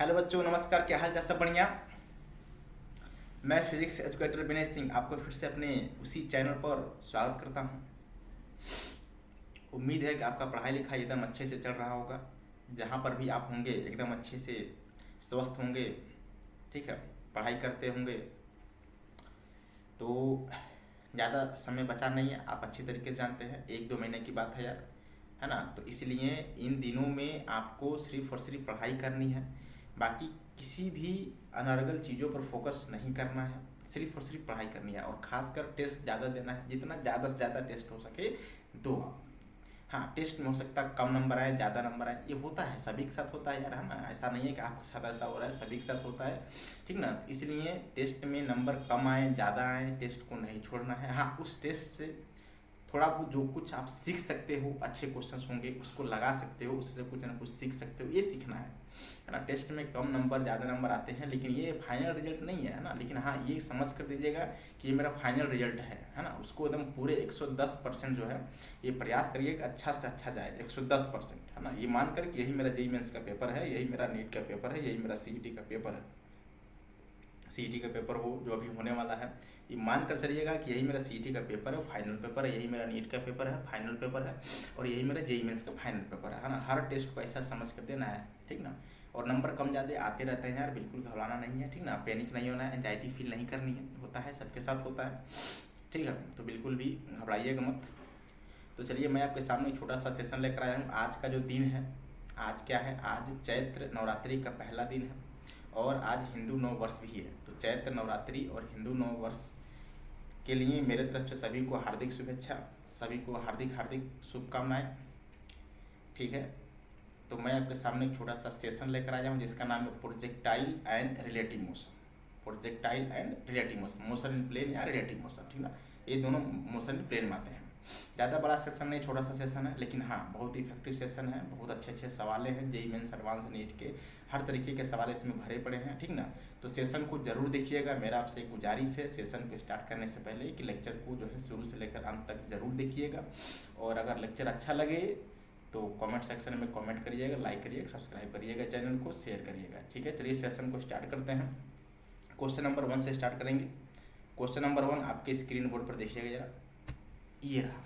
Hello बच्चों, नमस्कार। क्या हाल चाल? सब बढ़िया। मैं फिजिक्स एजुकेटर विनय सिंह आपको फिर से अपने उसी चैनल पर स्वागत करता हूं। उम्मीद है कि आपका पढ़ाई लिखाई एकदम अच्छे से चल रहा होगा। जहां पर भी आप होंगे एकदम अच्छे से स्वस्थ होंगे, ठीक है, पढ़ाई करते होंगे। तो ज़्यादा समय बचा नहीं है, आप अच्छी तरीके से जानते हैं, 1-2 महीने की बात है यार, है ना। तो इसलिए इन दिनों में आपको सिर्फ और सिर्फ पढ़ाई करनी है। बाकी किसी भी अनर्गल चीज़ों पर फोकस नहीं करना है, सिर्फ और सिर्फ पढ़ाई करनी है। और खासकर टेस्ट ज़्यादा देना है, जितना ज़्यादा से ज़्यादा टेस्ट हो सके दो। हाँ, टेस्ट में हो सकता है कम नंबर आए, ज़्यादा नंबर आए, ये होता है, सभी के साथ होता है यार, है ना। ऐसा नहीं है कि आपके साथ ऐसा हो रहा है, सभी के साथ होता है, ठीक ना। इसलिए टेस्ट में नंबर कम आए ज़्यादा आए, टेस्ट को नहीं छोड़ना है। हाँ, उस टेस्ट से थोड़ा बहुत जो कुछ आप सीख सकते हो, अच्छे क्वेश्चंस होंगे उसको लगा सकते हो, उससे कुछ ना कुछ सीख सकते हो, ये सीखना है ना। टेस्ट में कम नंबर ज़्यादा नंबर आते हैं, लेकिन ये फाइनल रिजल्ट नहीं है ना। लेकिन हाँ, ये समझ कर दीजिएगा कि ये मेरा फाइनल रिजल्ट है ना। उसको एकदम पूरे 110% जो है ये प्रयास करिए कि अच्छा से अच्छा जाए, 110%, है ना। ये मानकर कि यही मेरा जेईई मेंस का पेपर है, यही मेरा नीट का पेपर है, यही मेरा सीईटी का पेपर है। सीईटी का पेपर हो जो अभी होने वाला है, ये मान कर चलिएगा कि यही मेरा सीईटी का पेपर है, फाइनल पेपर है, यही मेरा नीट का पेपर है, फाइनल पेपर है, और यही मेरा जेईई मेंस का फाइनल पेपर है ना। हर टेस्ट को ऐसा समझ कर देना है, ठीक ना। और नंबर कम ज़्यादा आते रहते हैं यार, बिल्कुल घबराना नहीं है, ठीक ना। पैनिक नहीं होना है, एंजाइटी फील नहीं करनी है, होता है, सबके साथ होता है, ठीक है। तो बिल्कुल भी घबराइएगा मत। तो चलिए, मैं आपके सामने एक छोटा सा सेशन लेकर आया हूँ। आज का जो दिन है, आज क्या है, आज चैत्र नवरात्रि का पहला दिन है और आज हिंदू नव वर्ष भी है। तो चैत्र नवरात्रि और हिंदू नव वर्ष के लिए मेरे तरफ से सभी को हार्दिक शुभेच्छा, सभी को हार्दिक हार्दिक शुभकामनाएं, ठीक है। तो मैं आपके सामने एक छोटा सा सेशन लेकर आया हूँ जिसका नाम है projectile and relative motion. Projectile and relative motion, motion in plane या रिलेटिव मोशन, ठीक ना। ये दोनों मोशन इन प्लेन में आते हैं। ज़्यादा बड़ा सेशन नहीं, छोटा सा सेशन है, लेकिन हाँ बहुत इफेक्टिव सेशन है। बहुत अच्छे अच्छे सवाल हैं, जेईई मेंस एडवांस नीट के हर तरीके के सवाल इसमें भरे पड़े हैं, ठीक ना। तो सेशन को जरूर देखिएगा। मेरा आपसे एक गुजारिश है सेशन को स्टार्ट करने से पहले कि लेक्चर को जो है शुरू से लेकर अंत तक जरूर देखिएगा। और अगर लेक्चर अच्छा लगे तो कमेंट सेक्शन में कमेंट करिएगा, लाइक करिएगा, सब्सक्राइब करिएगा, चैनल को शेयर करिएगा, ठीक है। चलिए सेशन को स्टार्ट करते हैं। क्वेश्चन नंबर 1 से स्टार्ट करेंगे। क्वेश्चन नंबर 1 आपके स्क्रीन बोर्ड पर देखिएगा जरा, ये रहा।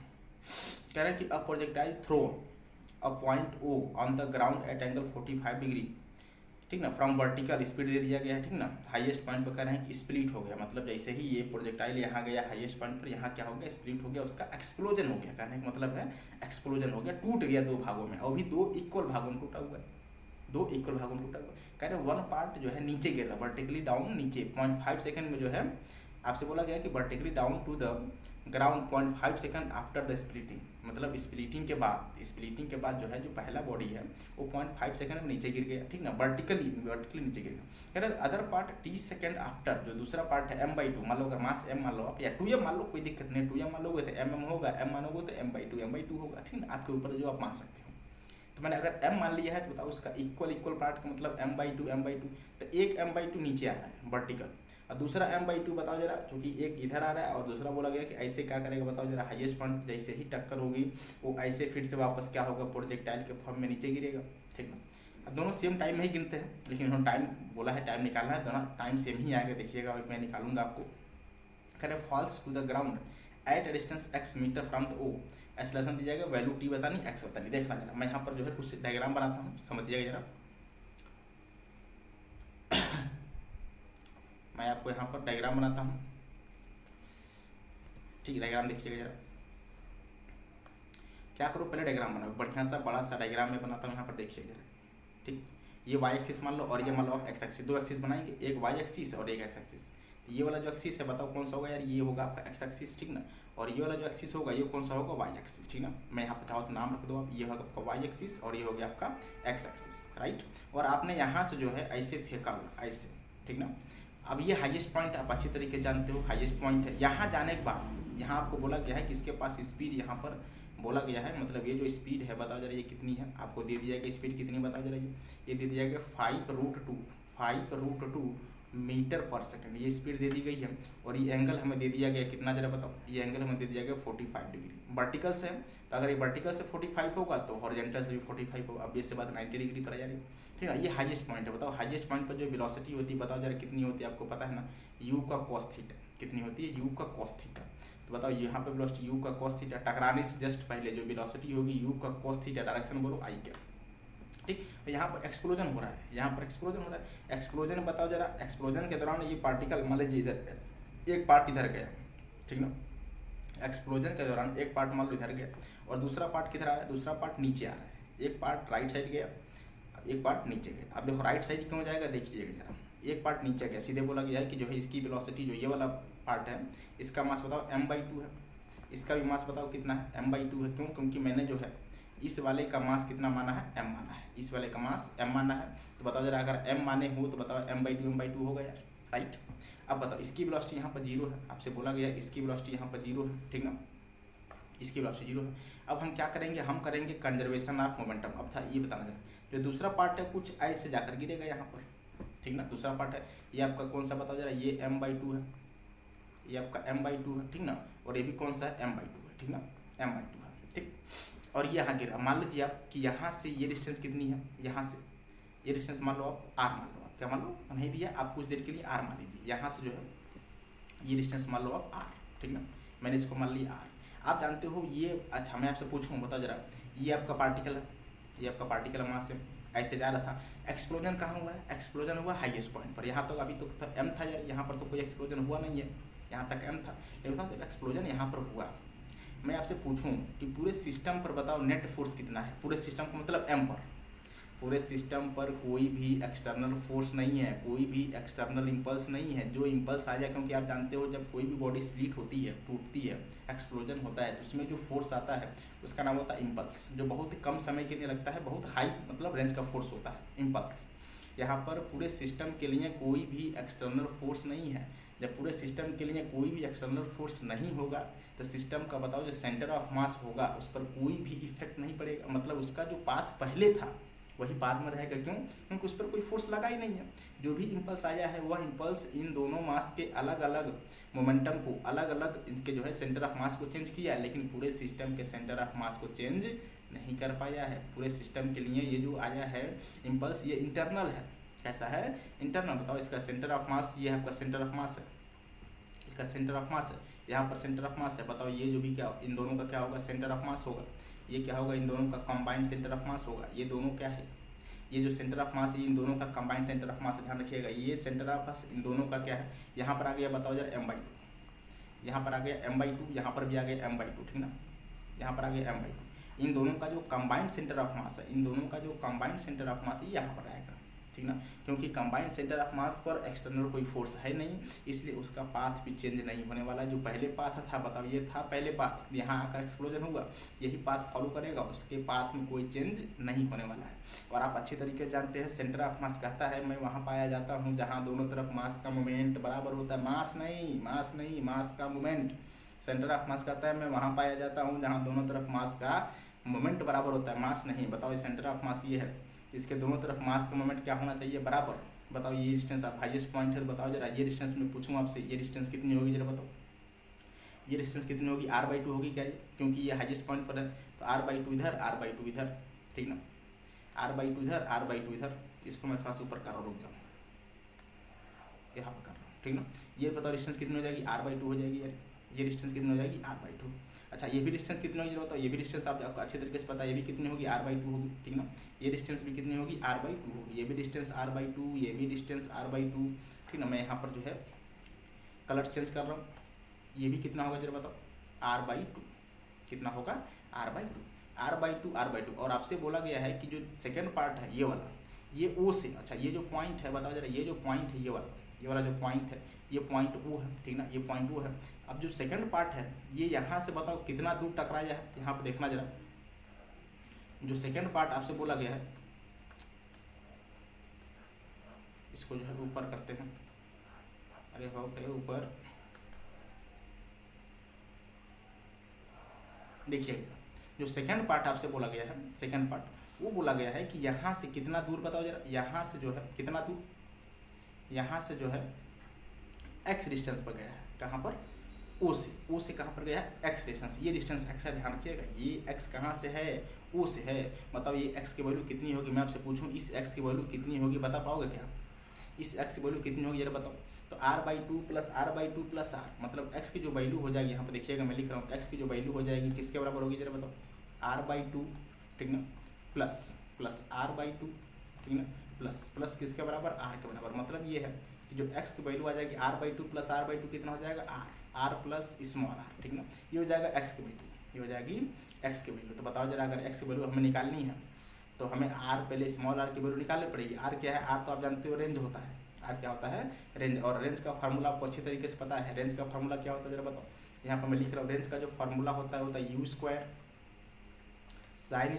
कह रहा है कि a projectile thrown a point O on the ground at angle 45 degree, ठीक ना, फ्रॉम वर्टिकल, स्पीड दे दिया गया है, ठीक ना। हाईएस्ट पॉइंट पर कह रहे हैं कि स्प्लिट हो गया, मतलब जैसे ही ये प्रोजेक्टाइल यहाँ गया हाईएस्ट पॉइंट पर, यहाँ क्या हो गया, स्प्लिट हो गया, उसका एक्सप्लोजन हो गया। कहने का मतलब है एक्सप्लोजन हो गया, टूट गया 2 भागों में, और भी 2 इक्वल भागों में टूटा हुआ है, 2 इक्वल भागों में टूटा हुआ है। कह रहे वन पार्ट जो है नीचे गिर रहा, वर्टिकली डाउन नीचे 0.5 सेकंड में जो है आपसे बोला गया कि vertically down to the ground 0.5 second after the splitting, मतलब स्प्लिटिंग के बाद जो है जो पहला बॉडी है वो 0.5 सेकंड में नीचे गिर गया, ठीक ना, वर्टिकली नीचे गिर गया। कह रहे अदर पार्ट 30 सेकंड आफ्टर, जो दूसरा पार्ट है m/2, मान लो अगर मास m मान लो आप, या 2m मान लो, कोई दिक्कत नहीं, 2m मान लोगे तो mm होगा, m मानोगे तो m/2 होगा, ठीक ना, आपके ऊपर जो आप मान सकते हो। तो मैंने अगर m मान लिया है तो बताओ उसका इक्वल पार्ट का मतलब m/2, तो एक m/2 नीचे आ रहा है वर्टिकल, और दूसरा m/2 बताओ जरा, चूंकि एक इधर आ रहा है और दूसरा बोला गया कि ऐसे क्या करेगा, बताओ जरा। हाईएस्ट पॉइंट जैसे ही टक्कर होगी वो ऐसे फिर से वापस क्या होगा, प्रोजेक्टाइल के फॉर्म में नीचे गिरेगा, ठीक है। दोनों सेम टाइम में ही गिनते हैं, लेकिन उन्होंने टाइम बोला है, टाइम निकालना है, दोनों टाइम सेम ही आएगा, देखिएगा मैं निकालूंगा आपको। करें falls to the ground at distance x metre from the O, acceleration दी जाएगा, वैल्यू t बतानी, x बतानी। देखना जरा, मैं यहाँ पर जो है कुछ डायग्राम बनाता हूँ, समझिएगा जरा। मैं आपको यहाँ पर डायग्राम बनाता हूँ, ठीक है। डायग्राम देखिएगा जरा, क्या करो, पहले डायग्राम बनाओ, बढ़िया सा बड़ा सा डायग्राम में बनाता हूँ, यहाँ पर देखिए जरा, ठीक। ये वाई एक्सिस मान लो और ये मान लो आप एक्स एक्सिस, 2 एक्सिस बनाएंगे, एक वाई एक्सिस और एक एक्स एक्सिस। ये वाला जो एक्सिस है बताओ कौन सा होगा यार, ये होगा आपका एक्स एक्सिस, ठीक ना। और ये वाला जो एक्सिस होगा ये कौन सा होगा, वाई एक्सिस, ठीक ना। मैं यहाँ पे चाहो तो नाम रख दो आप, ये होगा आपका वाई एक्सिस और ये हो गया आपका एक्स एक्सिस, राइट। और आपने यहाँ से जो है ऐसे फेंका हुआ, ऐसे, ठीक ना। अब ये हाईएस्ट पॉइंट आप अच्छी तरीके से जानते हो, हाईएस्ट पॉइंट है। यहाँ जाने के बाद यहाँ आपको बोला गया है कि इसके पास स्पीड यहाँ पर बोला गया है, मतलब ये जो स्पीड है बताओ जरा ये कितनी है, आपको दे दिया गया स्पीड कितनी बताओ जरा, ये दे दिया गया 5√2 मीटर पर सेकंड, ये स्पीड दे दी गई है। और ये एंगल हमें दे दिया गया कितना जरा बताओ, ये एंगल हमें दे दिया गया 45 डिग्री, वर्टिकल से। तो अगर ये वर्टिकल से 45 होगा तो हॉरिजॉन्टल से भी 45 होगा, अब ये से बात 90 डिग्री पर आ जा रही है। ठीक है। ये हाईएस्ट पॉइंट है। बताओ हाईएस्ट पॉइंट पर जो वेलोसिटी होती है बताओ जरा कितनी होती है, आपको पता है ना, u का cos थीटा कितनी होती है, u का cos थीटा। तो बताओ यहाँ पे वेलोसिटी u का cos थीटा, टकराने से जस्ट पहले जो वेलोसिटी होगी u का cos थीटा, डायरेक्शन बोलो i क्या, ठीक। तो यहाँ पर एक्सप्लोजन हो रहा है, यहाँ पर एक्सप्लोजन हो रहा है। एक्सप्लोजन बताओ जरा, एक्सप्लोजन के दौरान ये पार्टिकल मान लीजिए इधर एक पार्ट इधर गया, ठीक ना, एक्सप्लोजन के दौरान एक पार्ट मान लो इधर गया और दूसरा पार्ट किधर आ रहा है, दूसरा पार्ट नीचे आ रहा है। एक पार्ट राइट साइड गया, एक पार्ट नीचे गया। अब देखो राइट साइड क्यों जाएगा, देखिएगा जरा, एक पार्ट नीचे गया, सीधे बोला गया है कि जो है इसकी वेलोसिटी जो ये वाला पार्ट है इसका मास बताओ m/2 है, इसका भी मास बताओ कितना है, m/2 है। क्यों, क्योंकि मैंने जो है इस वाले का मास कितना माना है, m माना है, इस वाले का मास m माना है। तो बताओ जरा अगर m माने हो तो बताओ m/2 होगा यार, राइट। अब बताओ इसकी वेलोसिटी यहाँ पर 0 है, आपसे बोला गया इसकी वेलोसिटी यहाँ पर 0 है, ठीक ना, इसकी वेलोसिटी 0 है। अब हम क्या करेंगे, हम करेंगे कंजर्वेशन ऑफ मोमेंटम। अब था ये बताना जरा, जो दूसरा पार्ट है कुछ ऐसे जाकर गिरेगा यहाँ पर, ठीक ना, दूसरा पार्ट है ये आपका कौन सा बताओ जरा, ये m/2 है, ये आपका m/2 है, ठीक ना, और ये भी कौन सा है, m/2 है, ठीक ना, m/2 है, ठीक। और ये यहाँ गिरा, मान लीजिए आप कि यहाँ से ये डिस्टेंस कितनी है, यहाँ से ये डिस्टेंस मान लो आप r मान लो, आप क्या मान लो, नहीं दिया आप कुछ देर के लिए r मान लीजिए, यहाँ से जो है ये डिस्टेंस मान लो आप r, ठीक ना, मैंने इसको मान लिया r। आप जानते हो ये, अच्छा मैं आपसे पूछूँ बताओ जरा, ये आपका पार्टिकल है, ये आपका पार्टिकल मास है, ऐसे जा रहा था। एक्सप्लोजन कहाँ हुआ है, एक्सप्लोजन हुआ हाईएस्ट पॉइंट पर। यहाँ तक अभी तो m था यार, यहाँ पर तो कोई एक्सप्लोजन हुआ नहीं है, यहाँ तक m था। लेकिन जब एक्सप्लोजन यहाँ पर हुआ, मैं आपसे पूछूं कि पूरे सिस्टम पर बताओ नेट फोर्स कितना है, पूरे सिस्टम का मतलब m पर, पूरे सिस्टम पर कोई भी एक्सटर्नल फोर्स नहीं है, कोई भी एक्सटर्नल इम्पल्स नहीं है। जो इम्पल्स आ जाए, क्योंकि आप जानते हो जब कोई भी बॉडी स्प्लिट होती है, टूटती है, एक्सप्लोजन होता है, तो उसमें जो फोर्स आता है उसका नाम होता है इम्पल्स, जो बहुत ही कम समय के लिए लगता है, बहुत हाई मतलब रेंज का फोर्स होता है इम्पल्स। यहाँ पर पूरे सिस्टम के लिए कोई भी एक्सटर्नल फोर्स नहीं है। जब पूरे सिस्टम के लिए कोई भी एक्सटर्नल फोर्स नहीं होगा तो सिस्टम का बताओ जो सेंटर ऑफ मास होगा उस पर कोई भी इफेक्ट नहीं पड़ेगा, मतलब उसका जो पाथ पहले था वही बाद में रहेगा। क्यों, क्योंकि उस पर कोई फोर्स लगा ही नहीं है। जो भी इम्पल्स आया है वह इम्पल्स इन दोनों मास के अलग अलग मोमेंटम को, अलग अलग इसके जो है सेंटर ऑफ मास को चेंज किया, लेकिन पूरे सिस्टम के सेंटर ऑफ मास को चेंज नहीं कर पाया है। पूरे सिस्टम के लिए ये जो आया है इम्पल्स, ये इंटरनल है। कैसा है, इंटरनल। बताओ इसका सेंटर ऑफ मास, ये आपका सेंटर ऑफ मास है, इसका सेंटर ऑफ मास है, यहाँ पर सेंटर ऑफ मास है। बताओ ये जो भी क्या, इन दोनों का क्या होगा, सेंटर ऑफ मास होगा। ये क्या होगा, इन दोनों का कंबाइंड सेंटर ऑफ मास होगा। ये दोनों क्या है, ये जो सेंटर ऑफ मास है इन दोनों का कंबाइंड सेंटर ऑफ मास, ध्यान रखिएगा। ये सेंटर ऑफ मास इन दोनों का क्या है, यहाँ पर आ गया बताओ जरा m/2, यहाँ पर आ गया m/2, यहाँ पर भी आ गया m/2, ठीक ना, यहाँ पर आ गया m/2। इन दोनों का जो कंबाइंड सेंटर ऑफ मास है, इन दोनों का जो कंबाइंड सेंटर ऑफ मास है यहाँ पर आएगा, ठीक ना, क्योंकि कंबाइंड सेंटर ऑफ मास पर एक्सटर्नल कोई फोर्स है नहीं, इसलिए उसका पाथ भी चेंज नहीं होने वाला। जो पहले पाथ था, बताओ ये था पहले पाथ, यहाँ आकर एक्सप्लोजन हुआ, यही पाथ फॉलो करेगा, उसके पाथ में कोई चेंज नहीं होने वाला है। और आप अच्छी तरीके से जानते हैं सेंटर ऑफ मास कहता है मैं वहाँ पाया जाता हूँ जहाँ दोनों तरफ मास का मोमेंट बराबर होता है। मास नहीं, मास का मोमेंट। सेंटर ऑफ मास कहता है मैं वहाँ पाया जाता हूँ जहाँ दोनों तरफ मास का मोमेंट बराबर होता है, मास नहीं। बताओ ये सेंटर ऑफ मास ये है, इसके दोनों तरफ मास का मोमेंट क्या होना चाहिए, बराबर। बताओ ये डिस्टेंस आप हाईएस्ट पॉइंट है, तो बताओ जरा ये डिस्टेंस में पूछूँ आपसे, ये डिस्टेंस कितनी होगी जरा बताओ, ये डिस्टेंस कितनी होगी, r/2 होगी क्या, क्योंकि ये हाईएस्ट पॉइंट पर है, तो r/2 इधर, r/2 इधर, ठीक ना, r/2 इधर, r/2 इधर। इसको मैं थोड़ा सा ऊपर कर रहा हूँ, रुक जाऊँ, यहाँ पर कर रहा हूँ, ठीक ना। ये बताओ डिस्टेंस कितनी हो जाएगी, r/2 हो जाएगी यार, ये डिस्टेंस कितनी हो जाएगी, r/2। अच्छा ये भी डिस्टेंस कितनी होगी बताओ, ये भी डिस्टेंस आपको अच्छे तरीके से पता है, ये भी कितनी होगी, r/2 होगी, ठीक ना। ये डिस्टेंस भी कितनी होगी, r/2 होगी, ये भी डिस्टेंस r/2, ये भी डिस्टेंस r/2, ठीक ना। मैं यहाँ पर जो है कलर चेंज कर रहा हूँ, ये भी कितना होगा जरा बताओ, r/2, कितना होगा, r/2। और आपसे बोला गया है कि जो सेकेंड पार्ट है ये वाला, ये O से, अच्छा ये जो पॉइंट है बताओ जरा, ये जो पॉइंट है ये वाला जो पॉइंट है, ये पॉइंट O है, ठीक ना, ये पॉइंट O है। अब जो सेकंड पार्ट है ये यहाँ से बताओ कितना दूर टकराया है, यहाँ पे देखना जरा। जो सेकंड पार्ट आपसे बोला गया है, इसको जो है ऊपर करते हैं, अरे हो गए ऊपर, देखिए जो सेकंड पार्ट आपसे बोला गया है, सेकंड पार्ट वो बोला गया है कि यहाँ से कितना दूर बताओ जरा, यहाँ से जो है कितना दूर, यहाँ से जो है x डिस्टेंस पर गया है, कहाँ पर, ओ से कहाँ पर गया है, एक्स डिस्टेंस, ये डिस्टेंस एक्स है, ध्यान रखिएगा, ये एक्स कहाँ से है, ओ से है, मतलब ये एक्स की वैल्यू कितनी होगी, मैं आपसे पूछूं इस एक्स की वैल्यू कितनी होगी, बता पाओगे क्या, इस एक्स की वैल्यू कितनी होगी जरा बताओ। तो r/2 plus r/2 plus r, मतलब एक्स की जो वैल्यू हो जाएगी, यहाँ पर देखिएगा मैं लिख रहा हूँ, एक्स की जो वैल्यू हो जाएगी किसके बराबर होगी जरा बताओ, r/2, ठीक ना, प्लस प्लस r/2, ठीक ना, प्लस प्लस किसके बराबर, r के बराबर, मतलब ये है कि जो x की वैल्यू आ जाएगी r/2 प्लस r/2 कितना हो जाएगा, r प्लस स्मॉल r, ठीक ना, ये हो जाएगा x की वैल्यू, ये हो जाएगी x की वैल्यू। तो बताओ जरा, अगर x की वैल्यू हमें निकालनी है तो हमें r पहले स्मॉल r की वैल्यू निकालनी पड़ेगी। r क्या है, r तो आप जानते हो रेंज होता है, r क्या होता है, रेंज, और रेंज का फार्मूला आपको अच्छी तरीके से पता है, रेंज का फार्मूला क्या होता है जरा बताओ। यहाँ पर मैं लिख रहा हूँ, रेंज का जो फार्मूला होता है u square sine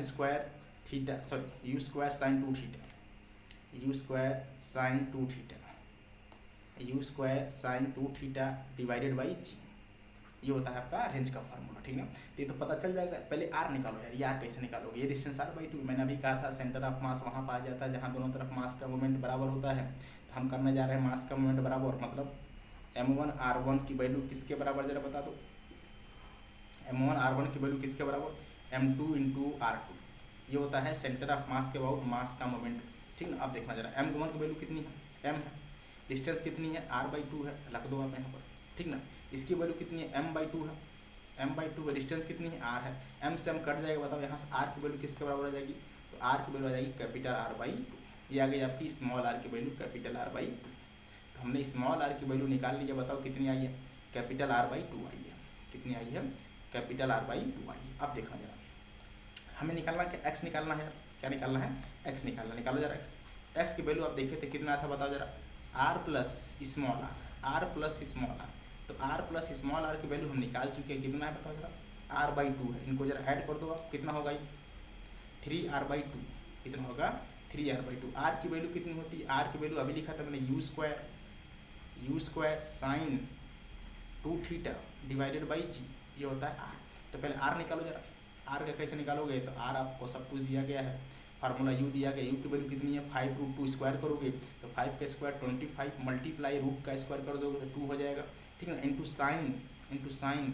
square theta, sorry u square sine 2 theta, u square sine 2 theta, u square sine 2 theta divided by g, ये होता है आपका रेंज का फार्मूला, ठीक ना। तो ये तो पता चल जाएगा, पहले आर निकालो यार, ये आर कैसे निकालोगे, ये डिस्टेंस r/2, मैंने अभी कहा था सेंटर ऑफ मास वहाँ पर आ जाता है जहाँ दोनों तरफ मास का मोमेंट बराबर होता है। तो हम करने जा रहे हैं मास का मोमेंट बराबर, मतलब m1r1 की वैल्यू किसके बराबर जरा बता दो, m1r1 की वैल्यू किसके बराबर, m2 इंटू r2, ये होता है सेंटर ऑफ मास के अबाउट मास का मोमेंट, ठीक ना। अब देखना जरा, m1 की वैल्यू कितनी है, m है, डिस्टेंस कितनी है, r/2 है, रख दो आप यहाँ पर, ठीक ना। इसकी वैल्यू कितनी है, m/2 है, m/2 है, डिस्टेंस कितनी है, r है, m से m कट जाएगा, बताओ यहाँ से r की वैल्यू किसके बराबर आ जाएगी, तो r की वैल्यू आ जाएगी कैपिटल R/2, ये आ गई आपकी स्मॉल r की वैल्यू कैपिटल R/2। तो हमने स्मॉल r की वैल्यू निकाल ली है, बताओ कितनी आई है, कैपिटल R/2 आई है, कितनी आई है, कैपिटल R/2 आई है। अब देखना जरा, हमें निकालना क्या, x निकालना है, क्या निकालना है, x निकालना, निकालो जरा x की वैल्यू आप देखे थे कितना था, बताओ जरा, r plus small r, r plus small r, तो r प्लस स्मॉल r की वैल्यू हम निकाल चुके हैं, कितना है बताओ जरा, r/2 है, इनको जरा ऐड कर दो आप, कितना होगा ये 3r/2, कितना होगा 3r/2। r की वैल्यू कितनी होती है, r की वैल्यू अभी लिखा था मैंने u square sine 2 theta divided by g, ये होता है r। तो पहले r निकालो जरा, r का कैसे निकालोगे, तो r आपको सब कुछ दिया गया है, फार्मूला u दिया गया, u की वैल्यू कितनी है 5√2, स्क्वायर करोगे तो 5 का स्क्वायर 25, मल्टीप्लाई रूट का स्क्वायर कर दोगे तो 2 हो जाएगा, ठीक है, into sine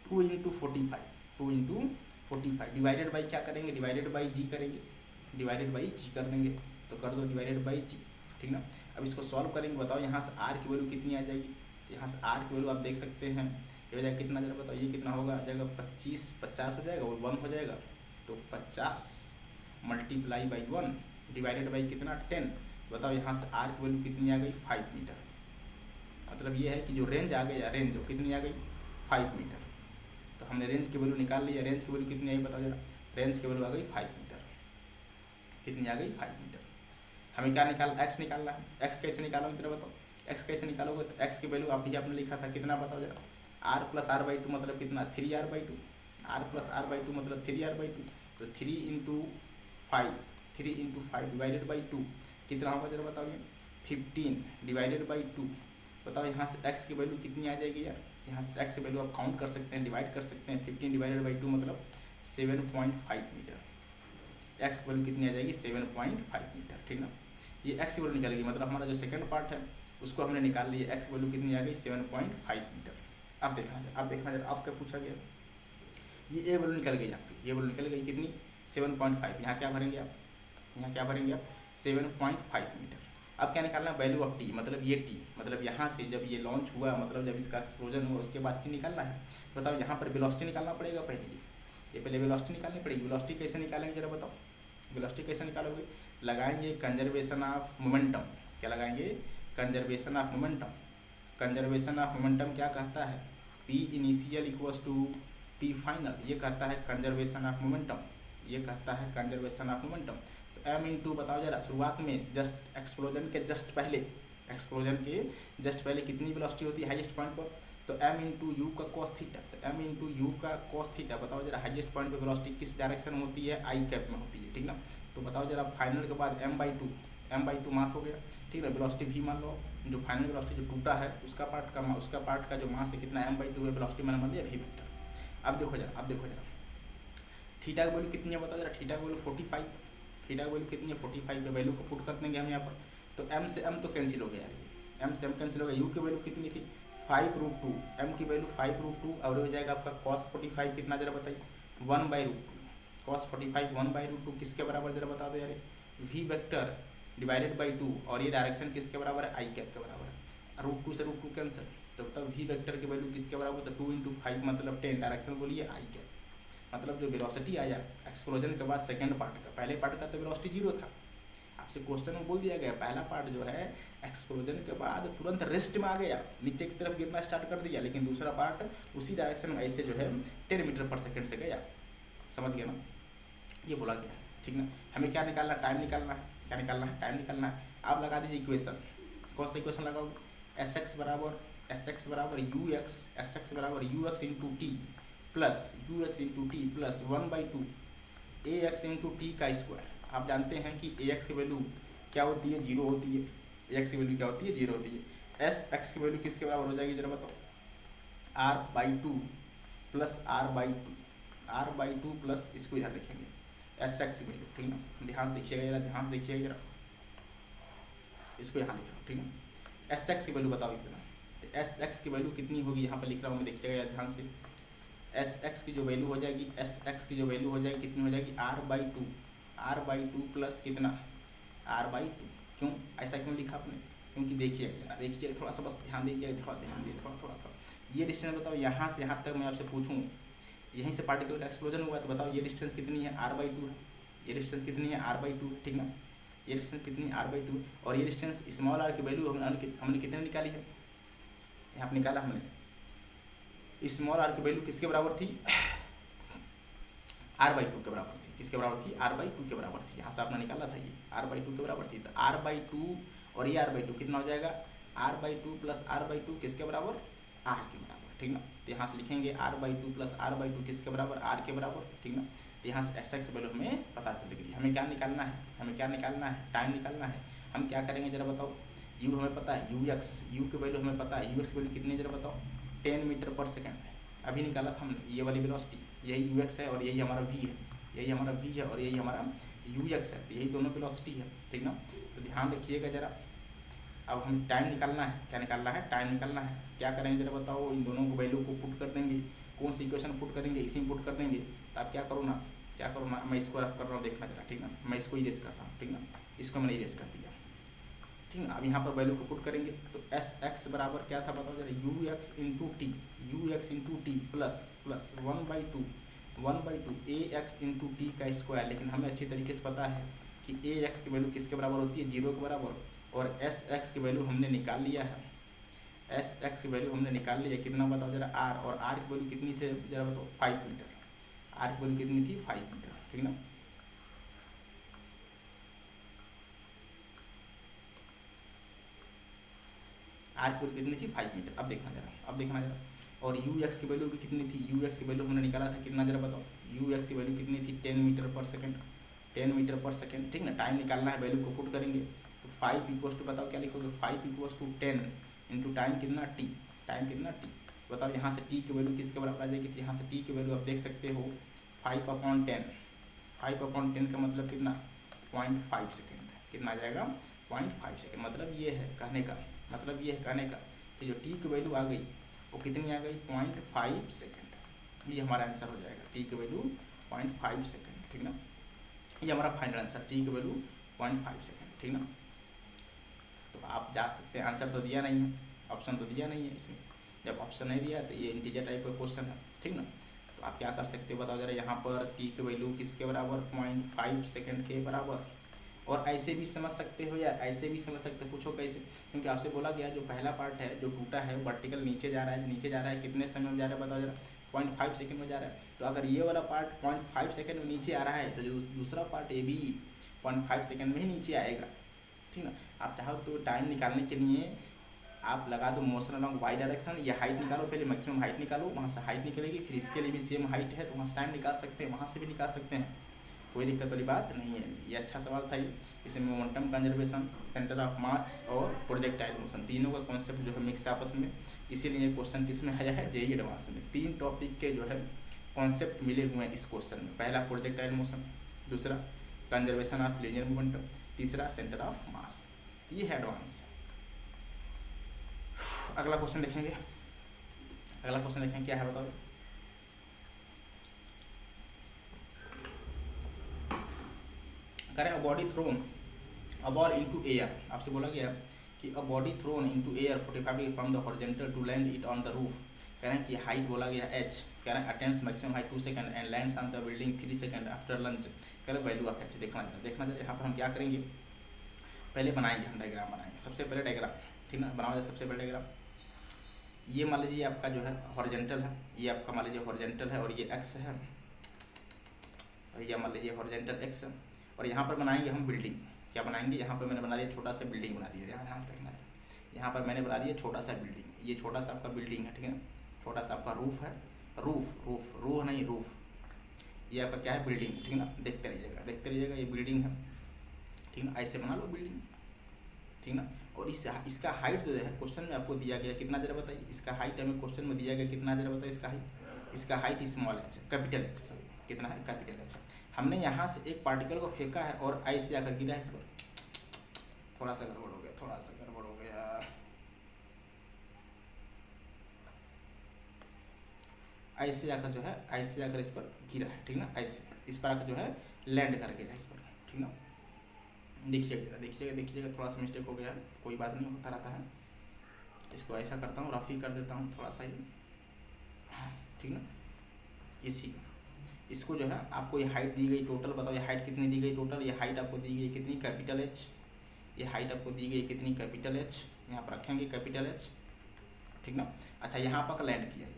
2 into 45 divided by क्या करेंगे, डिवाइडेड बाई जी करेंगे, डिवाइडेड बाई जी कर देंगे, तो कर दो डिवाइडेड बाई जी, ठीक ना। अब इसको सॉल्व करेंगे, बताओ यहाँ से r की वैल्यू कितनी आ जाएगी, यहाँ से r की वैल्यू आप देख सकते हैं, ये हो जाएगा कितना जरा बताओ, ये कितना होगा, आ जाएगा 50 हो जाएगा, और 1 हो जाएगा, तो 50 मल्टीप्लाई बाई 1 डिवाइडेड बाई कितना 10, बताओ यहाँ से r की वैल्यू कितनी आ गई 5 मीटर, मतलब ये है कि जो रेंज आ गई, रेंज जो कितनी आ गई 5 मीटर। तो हमने रेंज की वैल्यू निकाल ली है, रेंज की वैल्यू कितनी आई बताओ जरा, रेंज की वैल्यू आ गई 5 मीटर, कितनी आ गई 5 मीटर। हमें क्या निकालना, x निकालना है, x कैसे निकालोगे जरा बताओ, x कैसे निकालोगे, तो x की वैल्यू अभी आपने लिखा था कितना बताओ जरा, r प्लस r/2 मतलब कितना 3r/2, r प्लस r/2 मतलब 3r/2, तो 3 इंटू 5 डिवाइडेड बाई 2 कितना होगा जरा बताओ, 15 डिवाइडेड बाई 2, बताओ यहाँ से x की वैल्यू कितनी आ जाएगी यार, यहाँ से x की वैल्यू आप काउंट कर सकते हैं, डिवाइड कर सकते हैं, 15 डिवाइडेड बाई 2 मतलब 7.5 मीटर, x की वैल्यू कितनी आ जाएगी 7.5 मीटर, ठीक ना। ये x की वैल्यू निकालेगी, मतलब हमारा जो सेकंड पार्ट है उसको हमने निकाल लिया, x की वैल्यू कितनी आ गई 7.5 मीटर। अब देखना जरा आप क्या पूछा गया, ये a वैल्यू निकल गई आपकी, ये वैल्यू निकल गई कितनी 7.5, यहाँ क्या भरेंगे आप, यहाँ क्या भरेंगे आप 7.5 मीटर। अब क्या निकालना है, वैल्यू ऑफ टी, मतलब ये टी, मतलब यहाँ से जब ये लॉन्च हुआ, मतलब जब इसका एक्सप्लोजन हुआ उसके बाद टी निकालना है। बताओ यहाँ पर वेलोसिटी निकालना पड़ेगा पहले, ये पहले वेलोसिटी निकालनी पड़ेगी। वेलोसिटी कैसे निकालेंगे जरा बताओ, वेलोसिटी कैसे निकालोगे, लगाएंगे कंजर्वेशन ऑफ मोमेंटम, क्या लगाएंगे conservation of momentum. Conservation of momentum क्या कहता है, p initial equals to p final, ये कहता है कंजर्वेशन ऑफ मोमेंटम, ये कहता है कंजर्वेशन ऑफ मोमेंटम। तो m इंटू बताओ जरा, शुरुआत में जस्ट एक्सप्लोजन के जस्ट पहले कितनी वेलोसिटी होती है हाईएस्ट पॉइंट पर, तो m इंटू यू का कॉस थीटा, तो m इंटू यू का कॉस थीटा, बताओ जरा हाईएस्ट पॉइंट पर वेलोसिटी किस डायरेक्शन में होती है, आई कैप में होती है, ठीक ना। तो बताओ जरा फाइनल के बाद m/2 मास हो गया, ठीक है, वेलोसिटी भी मान लो, जो फाइनल वेलोसिटी जो टूटा है उसका पार्ट का जो मास है कितना m/2 है, वेलोसिटी मैंने मान लिया v वेक्टर। अब देखो जरा थीटा की वैल्यू कितनी है बताओ जरा, थीटा की वैल्यू 45, थीटा की वैल्यू कितनी है 45 पे वैल्यू को पुट कर देंगे हम यहाँ पर, तो m से m तो कैंसिल हो गया, एम से एम कैंसिल होगा, यू की वैल्यू कितनी थी 5√2, एम की वैल्यू 5√2 और हो जाएगा आपका cos 45 कितना जरा बताइए 1/√2, cos 45 1/√2 किसके बराबर जरा बता दो यार, v वेक्टर डिवाइडेड बाई 2 और ये डायरेक्शन किसके बराबर है, आई कैप के बराबर है, √2 से √2 कैंसिल, तो तब v वेक्टर की वैल्यू किसके बराबर, तो 2 × 5 मतलब 10, डायरेक्शन बोलिए आई कैप, मतलब जो वेलोसिटी आया एक्सप्लोजन के बाद सेकंड पार्ट का, पहले पार्ट का तो वेलोसिटी 0 था, आपसे क्वेश्चन में बोल दिया गया पहला पार्ट जो है एक्सप्लोजन के बाद तुरंत रेस्ट में आ गया, नीचे की तरफ गिरना स्टार्ट कर दिया, लेकिन दूसरा पार्ट उसी डायरेक्शन में ऐसे जो है 10 मीटर पर सेकंड से गया, समझ गया ना, ये बोला गया है, ठीक ना। हमें क्या निकालना, टाइम निकालना है, क्या निकालना है, टाइम निकालना है। आप लगा दीजिए इक्वेशन, कौन सा इक्वेशन लगाओगे, एस एक्स बराबर यू एक्स, एस एक्स बराबर u x into t plus you x into t plus 1/2 A x into t का स्क्वायर। आप जानते हैं कि ए एक्स की वैल्यू क्या होती है, 0 होती है, ए एक्स की वैल्यू क्या होती है, 0 होती है। एस एक्स की वैल्यू किसके बराबर हो जाएगी जरा बताओ, r/2 प्लस r/2 प्लस, इसको इधर लिखेंगे एस एक्स की वैल्यू, ठीक ना, ध्यान से देखिएगा जरा, ध्यान से देखिएगा जरा, इसको यहाँ लिख रहा हूँ, ठीक ना। एस एक्स की वैल्यू बताओ इतना, तो एस एक्स की वैल्यू कितनी होगी, यहाँ पर लिख रहा हूँ मैं, देखिएगा ध्यान से, एस एक्स की जो वैल्यू हो जाएगी, एस एक्स की जो वैल्यू हो जाएगी कितनी हो जाएगी, r/2 प्लस कितना, r/2, क्यों ऐसा क्यों लिखा आपने, क्योंकि देखिए थोड़ा सा बस ध्यान दीजिए, थोड़ा ये डिस्टेंस बताओ, यहाँ से यहाँ तक मैं आपसे पूछूँ, यहीं से पार्टिकल का एक्सप्लोजन हुआ, तो बताओ ये डिस्टेंस कितनी है, r/2 है, ये डिस्टेंस कितनी है, r/2 है, ठीक ना, ये डिस्टेंस कितनी है, r/2, और ये डिस्टेंस स्मॉल r की वैल्यू हमने कितने निकाली है, यहाँ पर निकाला हमने, स्मॉल r की वैल्यू किसके बराबर थी, r/2 के बराबर थी, किसके बराबर थी, r/2 के बराबर थी, यहाँ से आपने निकाला था, ये r/2 के बराबर थी, तो r/2 और ये r/2 कितना हो जाएगा, r/2 प्लस r/2 किसके बराबर, r के बराबर, ठीक ना, तो यहाँ से लिखेंगे r/2 प्लस r/2 किसके बराबर, r के बराबर, ठीक ना, तो यहाँ से एस एक्स वैल्यू हमें पता चल गई। हमें क्या निकालना है, टाइम निकालना है। हम क्या करेंगे जरा बताओ, u हमें पता है, यू की वैल्यू हमें पता है, यू एक्स की वैल्यू कितनी है जरा बताओ, 10 मीटर पर सेकेंड है, अभी निकाला था हमने, ये वाली वेलोसिटी, यही यू एक्स है और यही हमारा वी है, और यही हमारा यू एक्स है, यही दोनों वेलोसिटी है, ठीक ना, तो ध्यान रखिएगा जरा। अब हम टाइम निकालना है, क्या निकालना है, टाइम निकालना है। क्या करेंगे जरा बताओ, इन दोनों को वैल्यू को पुट कर देंगे, कौन सी इक्वेशन पुट करेंगे, इसी में पुट कर देंगे, तो आप क्या करो ना, मैं इसको रब कर रहा हूँ, देखना जरा, ठीक ना, मैं इसको इरेज कर रहा हूँ, ठीक ना, इसको मैंने इरेज कर दिया, ठीक ना। अब यहाँ पर वैल्यू को पुट करेंगे, तो एस एक्स बराबर क्या था बताओ जरा, you x into t plus 1/2 A x into t का स्क्वायर। लेकिन हमें अच्छी तरीके से पता है कि ए एक्स की वैल्यू किसके बराबर होती है, 0 के बराबर, और एस एक्स की वैल्यू हमने निकाल लिया है, कितना बताओ जरा, आर, और आर की वैल्यू कितनी थी जरा बताओ, 5 मीटर, आर की वैल्यू कितनी थी, 5 मीटर, ठीक ना। आर की वैल्यू कितनी थी, 5 मीटर। अब देखना जरा, और यू एक्स की वैल्यू भी कितनी थी, यू एक्स की वैल्यू हमने निकाला था कितना जरा बताओ, यू एक्स की वैल्यू कितनी थी, 10 मीटर पर सेकेंड, ठीक ना। टाइम निकालना है, वैल्यू को पुट करेंगे, तो 5 इक्वल्स टू बताओ क्या लिखोगे, 5 इक्वल्स टू 10 इंटू टाइम कितना टी, बताओ यहाँ से टी की वैल्यू किसके बराबर आ जाएगी, तो यहाँ से टी की वैल्यू आप देख सकते हो 5/10, 5/10 का मतलब कितना, 0.5 सेकेंड, कितना आ जाएगा, 0.5 सेकेंड। मतलब ये है कहने का कि जो टी की वैल्यू आ गई वो कितनी आ गई, 0.5 सेकेंड, ये हमारा आंसर हो जाएगा, टी की वैल्यू 0.5 सेकेंड, ठीक ना। ये हमारा फाइनल आंसर, टी की वैल्यू 0.5 सेकेंड, ठीक ना। तो आप जा सकते हैं, आंसर तो दिया नहीं है, ऑप्शन तो दिया नहीं है इसमें, जब ऑप्शन नहीं दिया तो ये इंटीजर टाइप का क्वेश्चन है, ठीक ना। तो आप क्या कर सकते हो बताओ जरा, यहाँ पर टी की वैल्यू किसके बराबर, 0.5 सेकेंड के बराबर। और ऐसे भी समझ सकते हो या ऐसे भी समझ सकते हो, पूछो कैसे, क्योंकि आपसे बोला गया जो पहला पार्ट है जो टूटा है वर्टिकल नीचे जा रहा है, कितने समय में जा रहा है बताओ जरा, 0.5 सेकेंड में जा रहा है। तो अगर ये वाला पार्ट 0.5 सेकेंड में नीचे आ रहा है, तो जो दूसरा पार्ट ये भी 0.5 सेकेंड में ही नीचे आएगा, ठीक ना। आप चाहो तो टाइम निकालने के लिए आप लगा दो मोशन अलॉन्ग वाई डायरेक्शन, या हाइट निकालो, पहले मैक्सिमम हाइट निकालो, वहाँ से हाइट निकलेगी, फिर इसके लिए भी सेम हाइट है तो वहाँ से टाइम निकाल सकते हैं, वहाँ से भी निकाल सकते हैं, कोई दिक्कत वाली बात नहीं है। ये अच्छा सवाल था ये, इसमें momentum conservation, centre of mass और प्रोजेक्टाइल मोशन, तीनों का कॉन्सेप्ट जो है मिक्स आपस में, इसीलिए क्वेश्चन किस में आया है, जेईई एडवांस में 3 टॉपिक के जो है कॉन्सेप्ट मिले हुए हैं इस क्वेश्चन में। पहला प्रोजेक्टाइल मोशन, दूसरा कंजर्वेशन ऑफ लीनियर मोमेंटम, तीसरा सेंटर ऑफ मास, ये है एडवांस। अगला क्वेश्चन देखेंगे, अगला क्वेश्चन देखेंगे क्या है बताओ। करें a body thrown a ball into air, आपसे बोला गया कि a body thrown into air 45 degree from the horizontal to land it on the roof. कह रहे हैं कि हाइट बोला गया h, कह रहे हैं attains maximum height 2 second and lands on the building 3 second after lunch. कह रहे वैल्यू ऑफ h देखना जरा। यहाँ पर हम क्या करेंगे, पहले बनाएंगे, हम डायग्राम बनाएंगे। सबसे पहले डायग्राम, ठीक ना, बनाओ जाए सबसे पहले डायग्राम। ये मान लीजिए आपका जो है हॉरिजॉन्टल है, ये आपका मान लीजिए हॉरिजॉन्टल है और ये x है, और ये मान लीजिए हॉरिजॉन्टल x है। और यहाँ पर बनाएंगे हम बिल्डिंग, क्या बनाएंगे, यहाँ पर मैंने बना दिया छोटा सा बिल्डिंग बना दिया, ध्यान से देखना है। यहाँ पर मैंने बना दिया छोटा सा बिल्डिंग, ये छोटा सा आपका बिल्डिंग है, ठीक है, छोटा सा आपका रूफ है, रूफ नहीं रूफ, ये आपका क्या है बिल्डिंग, ठीक ना, देखते रहिएगा, ये बिल्डिंग है, ठीक ना, ऐसे बना लो बिल्डिंग, ठीक ना। और इसका हाइट जो है क्वेश्चन में आपको दिया गया कितना, जरा बताइए, इसका हाइट हमें क्वेश्चन में दिया गया कितना, जरा बताइए। इसका height small h, capital H, sorry कितना है, कैपिटल H। हमने यहाँ से एक पार्टिकल को फेंका है और ऐसे आकर गिरा है इस पर, थोड़ा सा गड़बड़ हो गया, ऐसे आकर जो है, ऐसे आकर इस पर गिरा है, ठीक ना, ऐसे इस पर आकर जो है लैंड कर गया इस पर, ठीक ना। देखिएगा, थोड़ा सा मिस्टेक हो गया है, कोई बात नहीं, होता रहता है। इसको ऐसा करता हूँ, रफ ही कर देता हूँ थोड़ा सा ही, ठीक ना। इसी इसको जो है आपको ये हाइट दी गई टोटल, बताओ ये हाइट कितनी दी गई टोटल, ये हाइट आपको दी गई कितनी, कैपिटल H, ये हाइट आपको दी गई कितनी, कैपिटल H, यहाँ पर रखेंगे कैपिटल H, ठीक ना। अच्छा यहाँ पर लैंड किया है,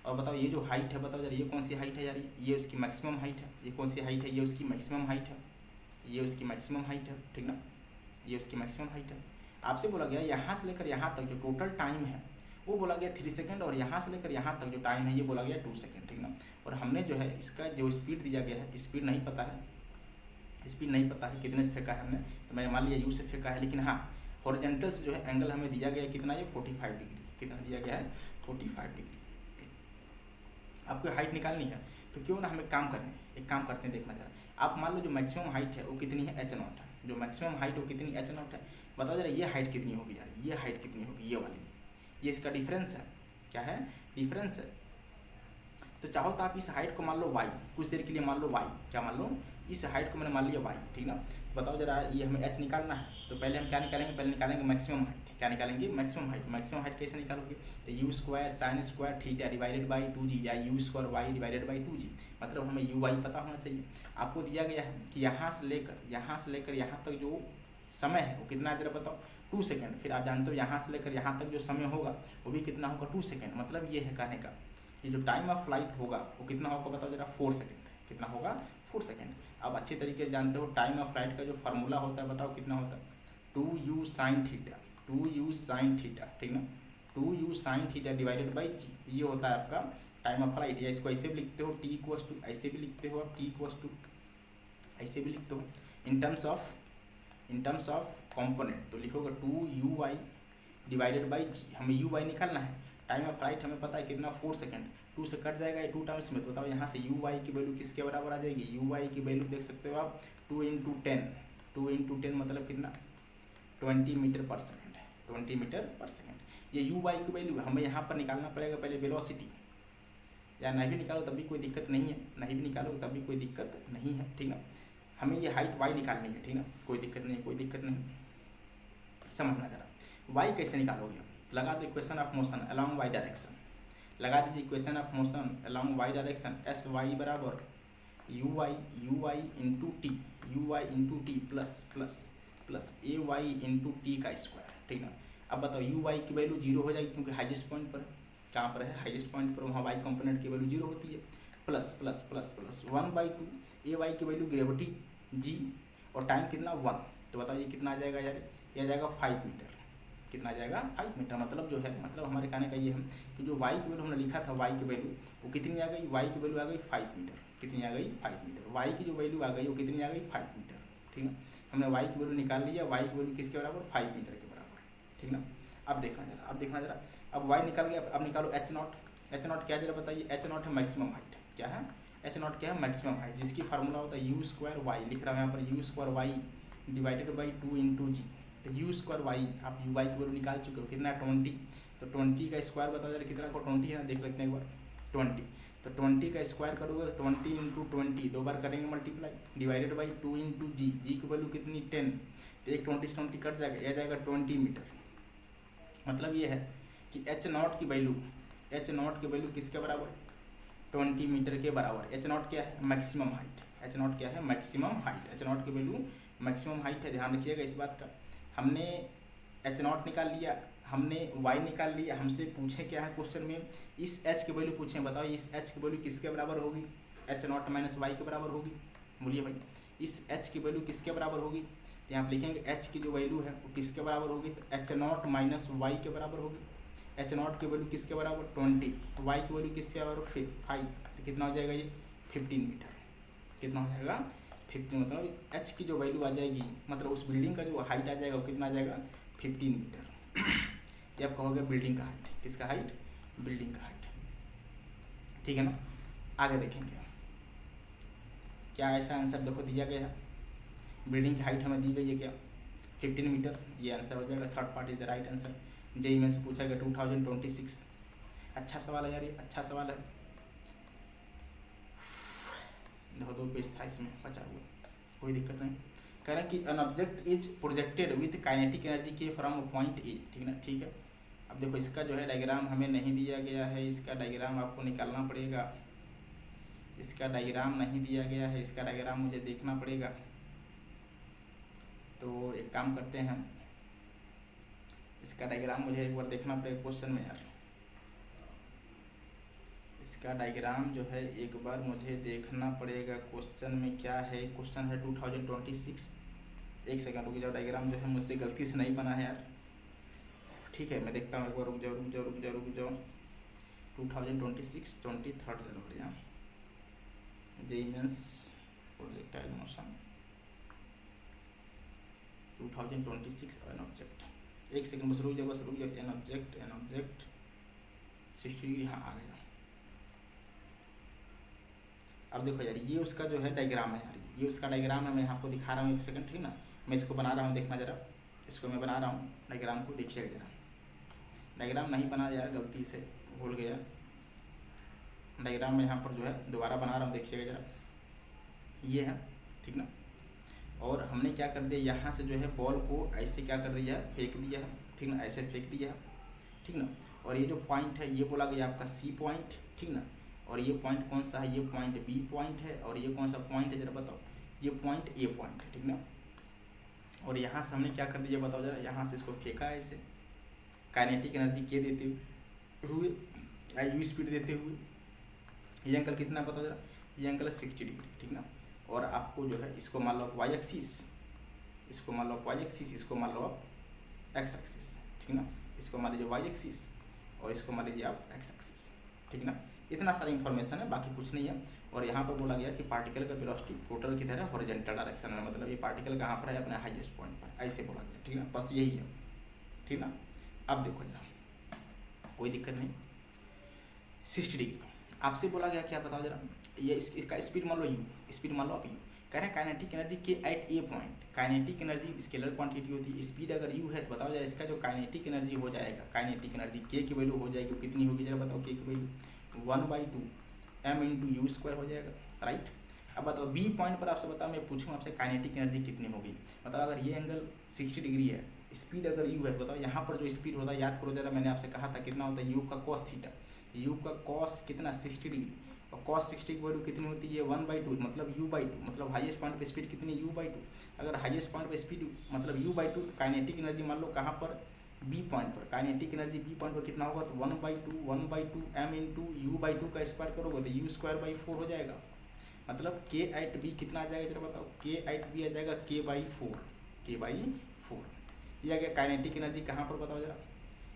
और बताओ ये जो हाइट है, बताओ यार ये कौन सी हाइट है यार, ये उसकी मैक्सिमम हाइट है, ये कौन सी हाइट है, ये उसकी मैक्सिमम हाइट है, ये उसकी मैक्सिमम हाइट है, ठीक ना, ये उसकी मैक्सिमम हाइट है। आपसे बोला गया यहाँ से लेकर यहाँ तक जो टोटल टाइम है वो बोला गया 3 सेकंड, और यहाँ से लेकर यहाँ तक जो टाइम है ये बोला गया 2 सेकंड, ठीक ना। और हमने जो है इसका जो स्पीड दिया गया है, स्पीड नहीं पता है कितने से फेंका है हमने, तो मैंने मान लिया u से फेंका है, लेकिन हाँ हॉरिजॉन्टल से जो है एंगल हमें दिया गया है कितना, ये 45 डिग्री, कितना दिया गया है 45 डिग्री। आपको हाइट निकालनी है तो क्यों ना हम एक काम करते हैं, देखना जरा। आप मान लो जो मैक्सिमम हाइट है वो कितनी है, h0 है, जो मैक्सिमम हाइट वो कितनी h0 है, बताओ जरा ये हाइट कितनी होगी यार, ये हाइट कितनी होगी, ये वाली, ये इसका डिफरेंस है, क्या है, डिफरेंस है। तो चाहो तो आप इस हाइट को मान लो y, कुछ देर के लिए मान लो y, क्या मान लो, इस हाइट को मैंने मान लिया y, ठीक ना। तो बताओ जरा ये हमें h निकालना है, तो पहले हम क्या निकालेंगे, पहले निकालेंगे मैक्सिमम हाइट, क्या निकालेंगे, मैक्सिमम हाइट। मैक्सिमम हाइट कैसे निकालोगे, तो u square sine square theta divided by 2g, या u square y divided by 2g, मतलब हमें u y पता होना चाहिए। आपको दिया गया है कि यहाँ से लेकर यहाँ तक जो समय है वो कितना है, जरा बताओ 2 सेकंड। फिर आप जानते हो यहाँ से लेकर यहाँ तक जो समय होगा वो भी कितना होगा, 2 सेकंड। मतलब ये है कहने का, ये जो टाइम ऑफ फ्लाइट होगा वो कितना होगा, बताओ जरा 4 सेकंड, कितना होगा 4 सेकंड। आप अच्छी तरीके से जानते हो टाइम ऑफ फ्लाइट का जो फार्मूला होता है, बताओ कितना होता है, 2u sin theta, 2u sin theta, ठीक ना, 2u sin theta divided by g, ये होता है आपका टाइम ऑफ फ्लाइट। या इसको ऐसे भी लिखते हो t इक्वल्स टू, ऐसे भी लिखते हो आप t इक्वल्स टू, ऐसे भी लिखते हो इन टर्म्स ऑफ कंपोनेंट, तो लिखोगे 2u डिवाइडेड बाई g, हमें u निकालना है। टाइम ऑफ फ्लाइट हमें पता है कितना, 4 सेकंड, 2 से कट जाएगा ये 2 टाइम्स में, तो बताओ यहाँ से u की वैल्यू किसके बराबर आ जाएगी, u की वैल्यू देख सकते हो आप 2 इंटू 10 मतलब कितना 20 मीटर पर सेकंड है, 20 मीटर पर सेकंड। ये u की वैल्यू हमें यहाँ पर निकालना पड़ेगा पहले वेलोसिटी, या नहीं भी निकालो तब भी कोई दिक्कत नहीं है, नहीं भी निकालो तब भी कोई दिक्कत नहीं है, ठीक ना। हमें ये हाइट y निकालनी है, ठीक ना, कोई दिक्कत नहीं, समझना जरा। y कैसे निकालोगे, लगा दो equation of motion along y direction, लगा दीजिए equation of motion along y direction, s y बराबर u y into t plus a y into t का स्क्वायर, ठीक ना। अब बताओ u y की वैल्यू 0 हो जाएगी, क्योंकि हाईएस्ट पॉइंट पर, कहाँ पर है, हाईएस्ट पॉइंट पर, वहाँ y कंपोनेंट की वैल्यू 0 होती है, प्लस 1/2 ए वाई की वैल्यू ग्रेविटी g, और टाइम कितना 1, तो बताओ ये कितना आ जाएगा यार, ये आ जाएगा 5 मीटर, कितना आ जाएगा 5 मीटर। मतलब जो है, मतलब हमारे कहने का ये है कि जो y की वैल्यू हमने लिखा था, y की वैल्यू वो कितनी आ गई, y की वैल्यू आ गई 5 मीटर, कितनी आ गई 5 मीटर, y की जो वैल्यू आ गई वो कितनी आ गई 5 मीटर, ठीक ना। हमने y की वैल्यू निकाल लिया, y की वैल्यू किसके बराबर, 5 मीटर के बराबर, ठीक ना। अब देखना जरा, अब y निकल गया, अब निकालो h0 क्या जरा बताइए, h0 है मैक्सिमम हाइट, क्या है h0 क्या है, मैक्सिमम हाइट, जिसकी फार्मूला होता है u स्क्वायर y, लिख रहा हूँ यहाँ पर u square y divided by 2 into g, तो यू स्क्वायर वाई, आप यू वाई की वैल्यू निकाल चुके हो, कितना 20, तो 20 का स्क्वायर बताओ जरा कितना को 20 है ना, देख लेते हैं एक बार 20, तो 20 का स्क्वायर करोगे तो 20 इंटू 20 दो बार करेंगे मल्टीप्लाई, डिवाइडेड बाई 2 इंटू जी, जी की वैल्यू कितनी 10, तो एक 20 से 20 कट जाएगा, यह जाएगा 20 मीटर। मतलब ये है कि एच नॉट की वैल्यू, एच नॉट की वैल्यू किसके बराबर, 20 मीटर के बराबर। एच नॉट क्या है, मैक्सिमम हाइट, एच नॉट क्या है, मैक्सिमम हाइट, एच नॉट की वैल्यू मैक्सिमम हाइट है, ध्यान रखिएगा इस बात का। हमने एच नॉट निकाल लिया, हमने वाई निकाल लिया, हमसे पूछे क्या है क्वेश्चन में, इस एच की वैल्यू पूछे, बताओ इस एच की वैल्यू किसके बराबर होगी, एच नॉट माइनस वाई के बराबर होगी। बोलिए भाई इस एच की वैल्यू किसके बराबर होगी, तो यहाँ पर लिखेंगे एच की जो वैल्यू है वो किसके बराबर होगी, तो एच नॉट माइनस वाई के बराबर होगी। एच नॉट की वैल्यू किसके बराबर 20, वाई की वैल्यू किसके बराबर 5, तो कितना हो जाएगा ये 15 मीटर, कितना हो जाएगा 15, मतलब एच की जो वैल्यू आ जाएगी, मतलब उस बिल्डिंग का जो हाइट आ जाएगा वो कितना आ जाएगा 15 मीटर। ये आप कहोगे बिल्डिंग का हाइट, किसका हाइट, बिल्डिंग का हाइट, ठीक है ना। आगे देखेंगे क्या ऐसा आंसर देखो दिया गया है, बिल्डिंग की हाइट हमें दी गई है क्या 15 मीटर, ये आंसर हो जाएगा, third part is the right answer. JEE में से पूछा गया 2026, अच्छा सवाल है यार, ये अच्छा सवाल है, दो पेज था इसमें बचा हुआ, कोई दिक्कत नहीं। कह रहा है कि an object is projected with kinetic energy के फ्रॉम पॉइंट ए, ठीक ना, ठीक है। अब देखो इसका जो है डायग्राम हमें नहीं दिया गया है, इसका डायग्राम आपको निकालना पड़ेगा, इसका डायग्राम नहीं दिया गया है, इसका डायग्राम मुझे देखना पड़ेगा। तो एक काम करते हैं, इसका डायग्राम मुझे एक बार देखना पड़ेगा क्वेश्चन में यार, इसका डायग्राम जो है एक बार मुझे देखना पड़ेगा क्वेश्चन में क्या है। क्वेश्चन है 2026, एक सेकंड रुक जाओ, डायग्राम जो है मुझसे गलती से नहीं बना है यार, ठीक है मैं देखता हूँ एक बार, रुक जाओ रुक जाओ रुक जाओ रुक जाओ। 2026 23 जनवरी, हाँ JEE Mains projectile motion 2026 an object, एक सेकंड बस रुक जाओ एन ऑब्जेक्ट 60 डिग्री, हाँ आ गया। अब देखो यार ये उसका जो है डायग्राम है यार, ये उसका डायग्राम है, मैं आपको दिखा रहा हूँ, एक सेकंड ठीक ना, मैं इसको बना रहा हूँ, देखना जरा, इसको मैं बना रहा हूँ डायग्राम को, देखिएगा जरा, डायग्राम नहीं बना यार गलती से भूल गया, डायग्राम में यहाँ पर जो है दोबारा बना रहा हूँ, देखिएगा जरा, ये है ठीक ना। और हमने क्या कर दिया, यहाँ से जो है बॉल को ऐसे क्या कर दिया है, फेंक दिया है, ठीक ना, ऐसे फेंक दिया है, ठीक ना। और ये जो पॉइंट है ये बोला गया आपका सी पॉइंट, ठीक ना। और ये पॉइंट कौन सा है, ये पॉइंट बी पॉइंट है, और ये कौन सा पॉइंट है जरा बताओ, ये पॉइंट ए पॉइंट है, ठीक ना। और यहाँ से हमने क्या कर दिया बताओ जरा, यहाँ से इसको फेंका है ऐसे, काइनेटिक एनर्जी के देते हुए, यू स्पीड देते हुए, ये एंगल कितना बताओ जरा, ये एंगल है 60 डिग्री, ठीक ना। और आपको जो है इसको मान लो वाई एक्सिस, इसको मान लो वाई एक्सिस, इसको मान लो आप एक्स एक्सिस, ठीक ना, इसको मान लीजिए वाई एक्सिस और इसको मान लीजिए आप एक्स एक्सिस, ठीक ना। इतना सारा इन्फॉर्मेशन है, बाकी कुछ नहीं है। और यहाँ पर बोला गया कि पार्टिकल का वेलोसिटी टोटल किधर है, हॉरिजॉन्टल डायरेक्शन में, मतलब ये पार्टिकल कहाँ पर है, अपने हाईएस्ट पॉइंट पर, ऐसे बोला गया, ठीक ना, बस यही है, ठीक ना। अब देखो जरा, कोई दिक्कत नहीं, 60 डिग्री आपसे बोला गया क्या बताओ जरा, ये इसका स्पीड मान लो यू, स्पीड मान लो आप यू, कह रहे हैं काइनेटिक एनर्जी के at a point, kinetic energy scalar quantity होती है, स्पीड अगर यू है तो बताओ जरा इसका जो काइनेटिक एनर्जी हो जाएगा, काइनेटिक एनर्जी के की वैल्यू हो जाएगी, कितनी होगी जरा बताओ, के की value 1/2 m into u square हो जाएगा, राइट। अब बताओ बी पॉइंट पर आपसे बताओ, मैं पूछूँ आपसे काइनेटिक एनर्जी कितनी होगी, बताओ अगर ये एंगल 60 डिग्री है, स्पीड अगर यू है, बताओ यहाँ पर जो स्पीड होता है, याद करो जरा, मैंने आपसे कहा था कितना होता है, यू का कॉस थीटा, यू का कॉस कितना 60 डिग्री, और कॉस 60 की वैल्यू कितनी होती है 1/2, मतलब u/2, मतलब हाईएस्ट पॉइंट पे स्पीड कितनी u/2, अगर हाईएस्ट पॉइंट पे स्पीड मतलब u/2, तो काइनेटिक एनर्जी मान लो कहाँ पर, बी पॉइंट पर, काइनेटिक एनर्जी बी पॉइंट पर कितना होगा, तो 1/2 m इंटू u/2 का स्क्वायर करोगे तो u²/4 हो जाएगा, मतलब के एट बी कितना आ जाएगा जरा बताओ, के एट बी आ जाएगा k/4, ये आ गया काइनेटिक एनर्जी कहाँ पर बताओ जरा,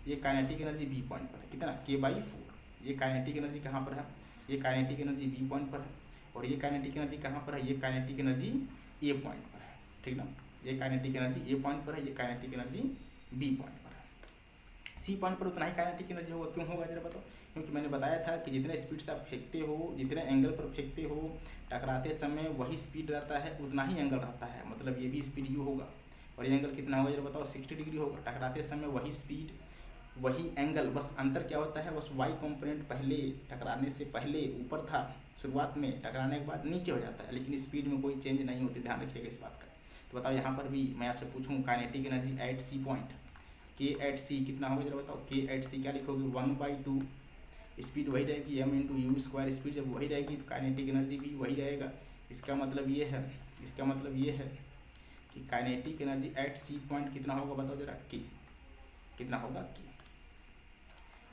ये काइनेटिक एनर्जी बी पॉइंट पर है, कितना k/4, ये काइनेटिक एनर्जी कहाँ पर है, ये काइनेटिक एनर्जी बी पॉइंट पर है, और ये काइनेटिक एनर्जी कहाँ पर है, ये काइनेटिक एनर्जी ए पॉइंट पर है, ठीक ना, ये काइनेटिक एनर्जी ए पॉइंट पर है, ये काइनेटिक एनर्जी बी पॉइंट पर है। सी पॉइंट पर उतना ही काइनेटिक एनर्जी होगा, क्यों होगा जरा बताओ, क्योंकि मैंने बताया था कि जितने स्पीड से आप फेंकते हो, जितने एंगल पर फेंकते हो, टकराते समय वही स्पीड रहता है, उतना ही एंगल रहता है, मतलब ये भी स्पीड यू होगा, और ये एंगल कितना होगा जरा बताओ, 60 डिग्री होगा। टकराते समय वही स्पीड वही एंगल, बस अंतर क्या होता है, बस वाई कॉम्पोनेंट पहले टकराने से पहले ऊपर था शुरुआत में, टकराने के बाद नीचे हो जाता है, लेकिन स्पीड में कोई चेंज नहीं होती, ध्यान रखिएगा इस बात का। तो बताओ यहाँ पर भी मैं आपसे पूछूँ kinetic energy at C point, K at C कितना होगा जरा बताओ, के एट सी क्या लिखोगे, 1/2, स्पीड वही रहेगी, m into u square, speed जब वही रहेगी तो काइनेटिक एनर्जी भी वही रहेगा। इसका मतलब ये है कि kinetic energy at C point कितना होगा बताओ जरा, के कितना होगा, के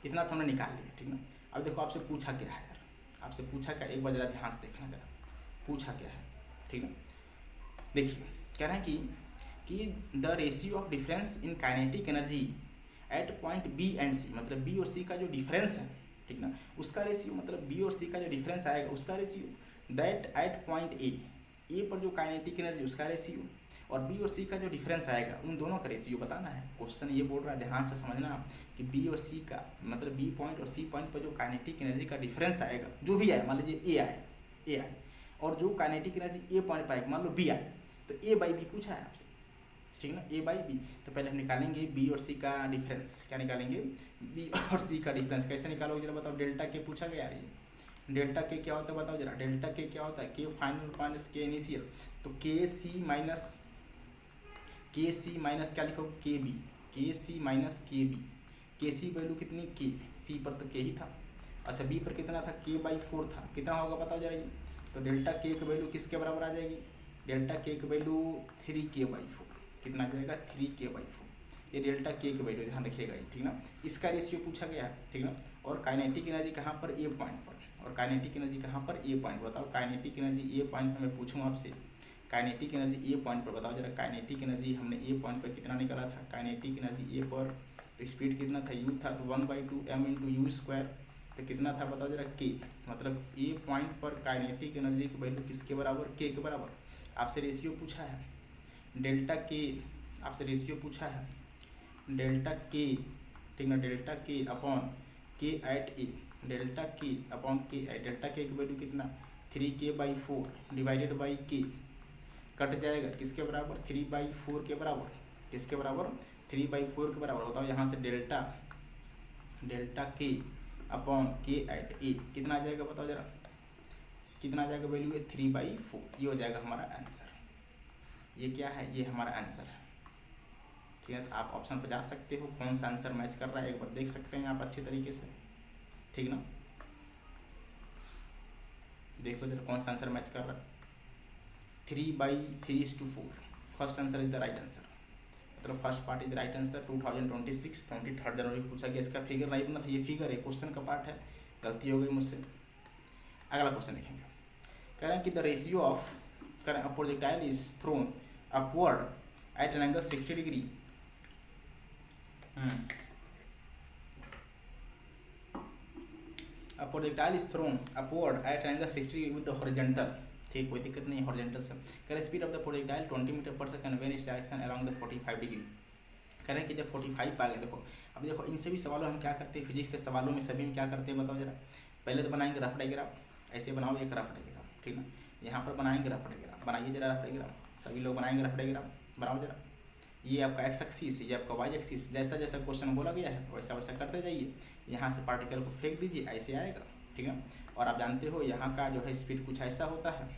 इतना तो हमने निकाल लिया, ठीक ना। अब देखो आपसे पूछा क्या है यार, आपसे पूछा क्या, एक बार जरा ध्यान से देखना जरा, पूछा क्या है, ठीक ना। देखिए कह रहे हैं कि the ratio of difference in kinetic energy at point B and C, मतलब बी और सी का जो डिफरेंस है, ठीक ना, उसका रेशियो, मतलब बी और सी का जो डिफरेंस आएगा उसका ratio, that at point A पर जो काइनेटिक एनर्जी उसका रेशियो और बी और सी का जो डिफरेंस आएगा उन दोनों का रेशियो बताना है। क्वेश्चन ये बोल रहा है, ध्यान से समझना कि बी और सी का, मतलब बी पॉइंट और सी पॉइंट पर जो काइनेटिक एनर्जी का डिफरेंस आएगा, जो भी आए, मान लीजिए ए आए और जो काइनेटिक एनर्जी ए पॉइंट पर आएगी, मान लो बी आए, तो ए बाई बी पूछा है आपसे, ठीक ना, ए बाई बी। तो पहले हम निकालेंगे बी और सी का डिफरेंस, क्या निकालेंगे, बी और सी का डिफरेंस। कैसे निकालोगे जरा बताओ, डेल्टा के पूछा गया यार, ये डेल्टा के क्या होता है बताओ जरा, डेल्टा के क्या होता है, के फाइनल माइनस के इनिशियल, तो के सी माइनस क्या लिखो, के बी, के सी माइनस के बी, के सी वैल्यू कितनी, के सी पर तो के ही था, अच्छा बी पर कितना था, के बाई 4 था, कितना होगा बताओ जरा ये, तो डेल्टा के की वैल्यू किसके बराबर आ जाएगी, डेल्टा के की वैल्यू 3k/4, कितना आ जाएगा, 3k/4, ये डेल्टा के की वैल्यू ध्यान रखिएगा, ठीक ना। इसका रेशियो पूछा गया है, ठीक ना। और काइनेटिक एनर्जी कहाँ पर, ए पॉइंट पर, और काइनेटिक एनर्जी कहाँ पर, ए पॉइंट, बताओ काइनेटिक एनर्जी ए पॉइंट पर मैं पूछूँ आपसे, काइनेटिक एनर्जी ए पॉइंट पर बताओ जरा, काइनेटिक एनर्जी हमने ए पॉइंट पर कितना निकाला था, काइनेटिक एनर्जी ए पर तो स्पीड कितना था, यू था, तो 1/2 m इंटू यू स्क्वायर, तो कितना था बताओ जरा, के, मतलब ए पॉइंट पर काइनेटिक एनर्जी की वैल्यू किसके बराबर, के के बराबर। आपसे रेशियो पूछा है, डेल्टा के, आपसे रेशियो पूछा है, डेल्टा के, ठीक ना, डेल्टा के अपॉन के एट ए, डेल्टा के अपॉन के एट, डेल्टा के की वैल्यू कितना, 3k/4 डिवाइडेड बाई के, कट जाएगा किसके बराबर, 3/4 के बराबर, किसके बराबर, 3/4 के बराबर। बताओ यहाँ से डेल्टा के अपॉन के एट ए कितना आ जाएगा बताओ जरा, कितना आ जाएगा वैल्यू है, 3/4, ये हो जाएगा हमारा आंसर। ये क्या है, ये हमारा आंसर है, ठीक है। तो आप ऑप्शन पर जा सकते हो, कौन सा आंसर मैच कर रहा है एक बार देख सकते हैं आप अच्छे तरीके से, ठीक ना। देख लो जरा कौन सा आंसर मैच कर रहा है, 3/3:4, first answer is the right answer, मतलब first part is the right answer. 2026 23 जनवरी को पूछा गया, इसका फिगर नहीं बना, ये फिगर है, क्वेश्चन का पार्ट है, गलती हो गई मुझसे। अगला क्वेश्चन देखेंगे, कह रहे हैं कि the ratio of projectile is thrown upward at an angle 60 degree, a projectile is thrown upward at an angle 60 degree with the horizontal, ठीक, कोई दिक्कत नहीं है, हॉरिजॉन्टल से। कह रहे speed of the projectile 20 metre पर second when its direction along the 45 degree. कह रहे हैं कि जब 45 आ गए, देखो अब देखो इन सभी सवालों हम क्या करते हैं, फिजिक्स के सवालों में सभी में क्या करते हैं बताओ जरा, पहले तो बनाएंगे रफ डायग्राम, ऐसे बनाओ एक रफ डायग्राम, ठीक ना, यहाँ पर बनाएंगे रफ डायग्राम, बनाइए जरा रफ डायग्राम, सभी लोग बनाएंगे रफ डायग्राम, बनाओ जरा। ये आपका एक्स एक्सिस, ये आपका वाई एक्सिस, जैसा जैसा क्वेश्चन बोला गया है वैसा वैसा करते जाइए। यहाँ से पार्टिकल को फेंक दीजिए, ऐसे आएगा, ठीक है। और आप जानते हो यहाँ का जो है स्पीड कुछ ऐसा होता है,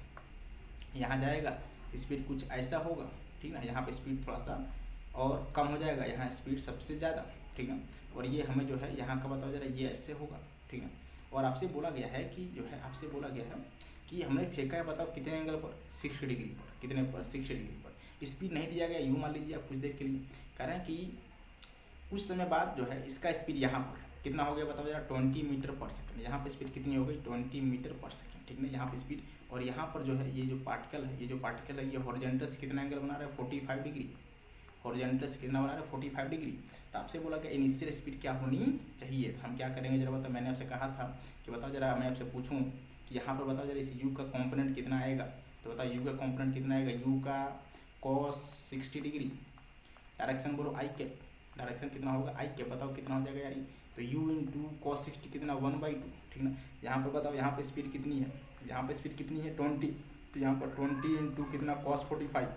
यहाँ जाएगा स्पीड कुछ ऐसा होगा, ठीक ना, यहाँ पे स्पीड थोड़ा सा और कम हो जाएगा, यहाँ स्पीड सबसे ज़्यादा, ठीक है। और ये हमें जो है यहाँ का बताओ जरा, ये ऐसे होगा, ठीक है। और आपसे बोला गया है कि जो है, आपसे बोला गया है कि हमने फेंका है, बताओ कितने एंगल पर, 60 डिग्री पर, कितने पर, 60 डिग्री पर। स्पीड नहीं दिया गया, यूँ मान लीजिए आप कुछ देर के लिए, कह रहे हैं कि कुछ समय बाद जो है इसका स्पीड यहाँ पर कितना हो गया बताओ जरा, 20 मीटर पर सेकंड, यहाँ पर स्पीड कितनी हो गई, 20 मीटर पर सेकंड, ठीक है, यहाँ पर स्पीड। और यहाँ पर जो है ये जो पार्टिकल है, ये हॉरिजॉन्टल से कितना एंगल बना रहा है, 45 डिग्री, हॉरिजॉन्टल से कितना बना रहा है, 45 डिग्री। तो आपसे बोला कि इनिशियल स्पीड क्या होनी चाहिए, तो हम क्या करेंगे जरा बताओ, मैंने आपसे कहा था कि बताओ जरा, मैं आपसे पूछूँ कि यहाँ पर बताओ जरा इस यू का कॉम्पोनेंट कितना आएगा, तो बताओ यू का कॉम्पोनेंट कितना आएगा, यू का cos 60 डिग्री, डायरेक्शन बोलो आई कैप, डायरेक्शन कितना होगा आई कैप, बताओ कितना हो जाएगा यार, तो u इंटू cos 60 कितना 1/2, ठीक ना। यहाँ पर बताओ यहाँ पे स्पीड कितनी है, यहाँ पे स्पीड कितनी है 20, तो यहाँ पर 20 इंटू कितना cos 45,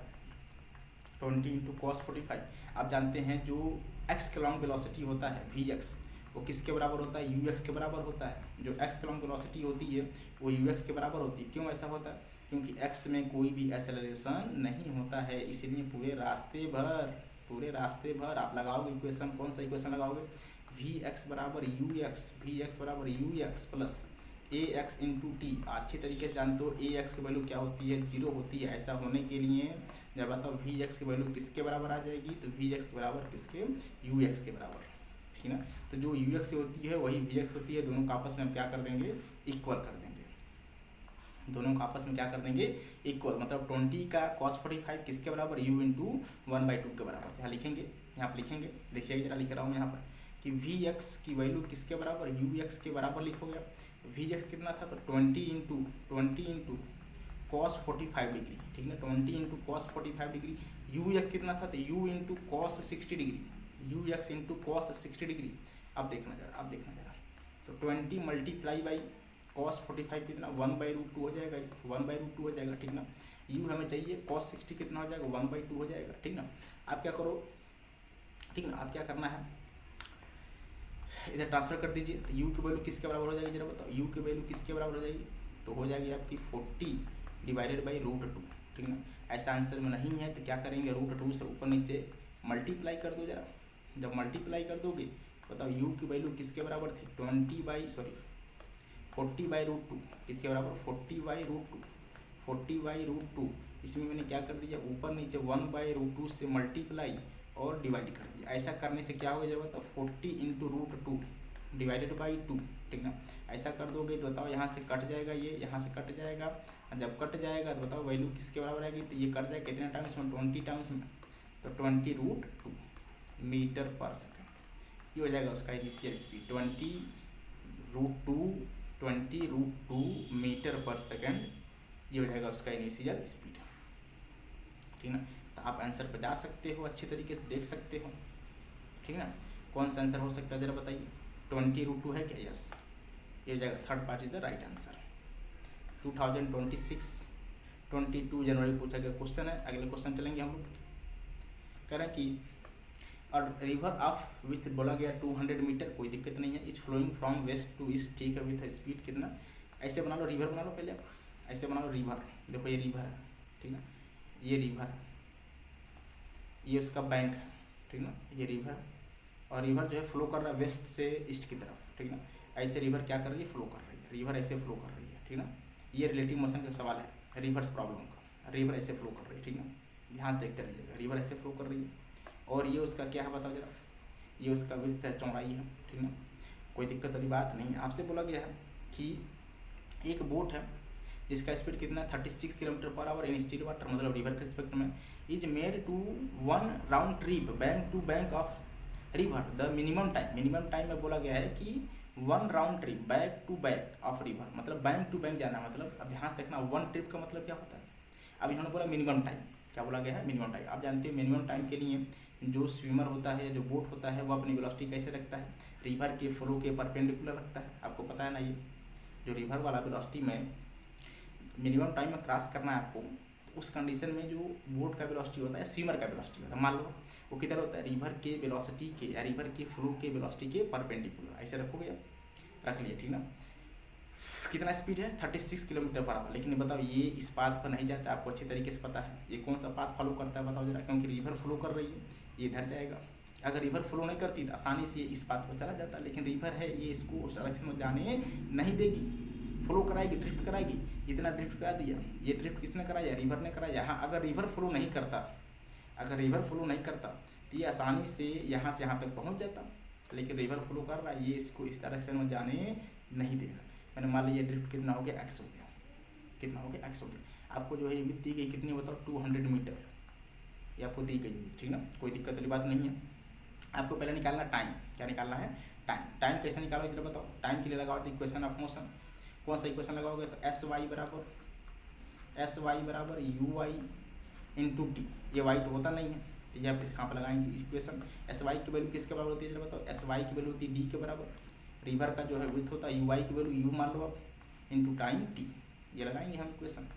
20 इंटू कॉस 45। आप जानते हैं जो एक्स के लॉन्ग वेलोसिटी होता है वी एक्स, वो किसके बराबर होता है, यू एक्स के बराबर होता है। जो एक्स के लॉन्ग वेलोसिटी होती है वो यू एक्स के बराबर होती है। क्यों ऐसा होता है, क्योंकि एक्स में कोई भी एक्सेलरेशन नहीं होता है, इसलिए पूरे रास्ते भर आप लगाओगे इक्वेशन, कौन सा इक्वेशन लगाओगे, वी एक्स बराबर यू एक्स, वी एक्स बराबर यू एक्स प्लस ए एक्स इंटू टी। अच्छी तरीके से जानते हो ए एक्स की वैल्यू क्या होती है, 0 होती है। ऐसा होने के लिए जब बताओ वी एक्स की वैल्यू किसके बराबर आ जाएगी, तो वी एक्स के बराबर किसके, यू एक्स के बराबर, ठीक है ना। तो जो यू एक्स होती है वही वी एक्स होती है, दोनों का आपस में हम क्या कर देंगे, इक्वल कर देंगे। दोनों का आपस में क्या कर देंगे, इक्वल। मतलब 20 का cos 45 किसके बराबर, u इंटू 1/2 के बराबर। यहाँ लिखेंगे, यहाँ पर लिखेंगे, देखिए जरा लिख रहा हूँ यहाँ पर कि वी एक्स की वैल्यू किसके बराबर, यू एक्स के बराबर लिखोगे। वी एक्स कितना था, तो 20 इंटू cos 45 डिग्री, ठीक है ना, 20 into cos 45 degree. You x कितना था, तो u into cos 60 degree, you x into cos 60 degree. अब देखना जरा, तो 20 मल्टीप्लाई बाई cos 45 कितना, 1/√2 हो जाएगा, 1/√2 हो जाएगा, ठीक ना। u हमें चाहिए, cos 60 कितना हो जाएगा, 1/2 हो जाएगा, ठीक ना। आप क्या करो, ठीक ना, आप क्या करना है, इधर ट्रांसफर कर दीजिए। तो u की वैल्यू किसके बराबर हो जाएगी, जरा बताओ, u की वैल्यू किसके बराबर हो जाएगी, तो हो जाएगी आपकी 40 डिवाइडेड बाई √2, ठीक ना। ऐसा आंसर में नहीं है तो क्या करेंगे, √2 से ऊपर नीचे मल्टीप्लाई कर दो जरा। जब मल्टीप्लाई कर दोगे बताओ u की वैल्यू किसके बराबर थी, 40/√2 किसके बराबर, 40/√2। इसमें मैंने क्या कर दिया, ऊपर नीचे 1/√2 से मल्टीप्लाई और डिवाइड कर दिया। ऐसा करने से क्या होगा जब बताओ, 40 इंटू √2 डिवाइडेड बाई 2, ठीक ना। ऐसा कर दोगे तो बताओ यहाँ से कट जाएगा, ये यहाँ से कट जाएगा, और जब कट जाएगा तो बताओ वैल्यू किसके बराबर आएगी, तो ये कट जाएगा कितने टाइम्स में, 20 टाइम्स में, तो 20√2 मीटर पर सेकेंड। ये हो जाएगा उसका इनिशियल स्पीड, 20√2 मीटर पर सेकेंड। ये हो जाएगा उसका इनिशियल स्पीड, ठीक ना। तो आप आंसर पर जा सकते हो, अच्छे तरीके से देख सकते हो, ठीक ना। कौन सा आंसर हो सकता है जरा बताइए, 20√2 है क्या, यस, ये हो जाएगा third part is the right answer. 2026 22 जनवरी पूछा गया क्वेश्चन है। अगले क्वेश्चन चलेंगे हम लोग। कह रहे हैं कि और रिवर ऑफ विथ बोला गया 200 मीटर, कोई दिक्कत नहीं है, is flowing from west to east, ठीक है, विथ स्पीड कितना। ऐसे बना लो, रिवर बना लो पहले आप, ऐसे बना लो रिवर, देखो ये रिवर है, ठीक ना, ये रिवर है, ये उसका बैंक है, ठीक ना, ये रिवर, और रिवर जो है फ्लो कर रहा है वेस्ट से ईस्ट की तरफ, ठीक ना। ऐसे रिवर क्या कर रही है, फ्लो कर रही है, रिवर ऐसे फ्लो कर रही है, ठीक ना। ये रिलेटिव मोशन का सवाल है, रिवर्स प्रॉब्लम का, रिवर ऐसे फ्लो कर रही है, ठीक ना। ध्यान से देखते रहिएगा, रिवर ऐसे फ्लो कर रही है, और ये उसका क्या है बताओ जरा, ये उसका विड्थ है, चौड़ाई है, ठीक ना। कोई दिक्कत वाली बात नहीं है। आपसे बोला गया है कि एक बोट है जिसका स्पीड कितना है, 36 kilometre per hour in still water, मतलब रिवर के रिस्पेक्ट में, is made to 1 round trip bank to bank of river, the minimum time में बोला गया है कि 1 round trip back to back of river, मतलब बैंक टू बैंक जाना, मतलब अब ध्यान से देखना 1 ट्रिप का मतलब क्या होता है। अब इन्होंने बोला मिनिमम टाइम, क्या बोला गया है, मिनिमम टाइम। आप जानते हैं मिनिमम टाइम के लिए जो स्विमर होता है या जो बोट होता है वो अपनी वेलोसिटी कैसे रखता है, रिवर के फ्लो के परपेंडिकुलर रखता है, आपको पता है ना। ये जो रिवर वाला वेलोसिटी में मिनिमम टाइम में क्रॉस करना है आपको, तो उस कंडीशन में जो बोट का वेलोसिटी होता है, स्विमर का वेलोसिटी होता है, मान लो वो किधर होता है, रिवर के वेलोसिटी के या रिवर के फ्लो के वेलोसिटी के परपेंडिकुलर, ऐसे रखोगे आप, रख लिए, ठीक ना। कितना स्पीड है, 36 किलोमीटर पर आवर। लेकिन बताओ ये इस पाथ पर नहीं जाता, आपको अच्छे तरीके से पता है ये कौन सा पाथ फॉलो करता है, बताओ जरा, क्योंकि रिवर फ्लो कर रही है, ये इधर जाएगा। अगर रिवर फ्लो नहीं करती तो आसानी से इस पाथ पर चला जाता, लेकिन रिवर है ये इसको उस डायरेक्शन में जाने नहीं देगी, फ्लो कराएगी, ड्रिफ्ट कराएगी। इतना ड्रिफ्ट करा दिया, ये ड्रिफ्ट किसने कराया, रिवर ने कराया। हाँ, अगर रिवर फ्लो नहीं करता तो ये आसानी से यहाँ तक पहुँच जाता, लेकिन रिवर फ्लो कर रहा है, ये इसको इस डायरेक्शन में जाने नहीं देगा। मैंने मान लिया ड्रिफ्ट कितना हो गया, एक्स हो गया, कितना हो गया, एक्स हो गया। आपको जो है ये दी गई कितनी बताओ, 200 मीटर ये आपको दी गई, ठीक ना। कोई दिक्कत वाली बात नहीं है। आपको पहले निकालना टाइम, क्या निकालना है, टाइम कैसे निकालोगे जरा बताओ। टाइम के लिए लगाओ तो इक्वेशन ऑफ मोशन, कौन सा इक्वेशन लगाओगे, तो एस वाई बराबर यू वाई इंटू टी। ये वाई तो होता नहीं है, तो ये आप कहाँ पर लगाएंगे इक्वेशन। एस वाई की वैल्यू किसके बराबर होती है जरा बताओ, एस वाई की वैल्यू होती है डी के बराबर। रिवर का जो है विड्थ होता है यू वाई की वैल्यू यू मान लो आप, इंटू टाइम टी, ये लगाएंगे हम इक्वेशन,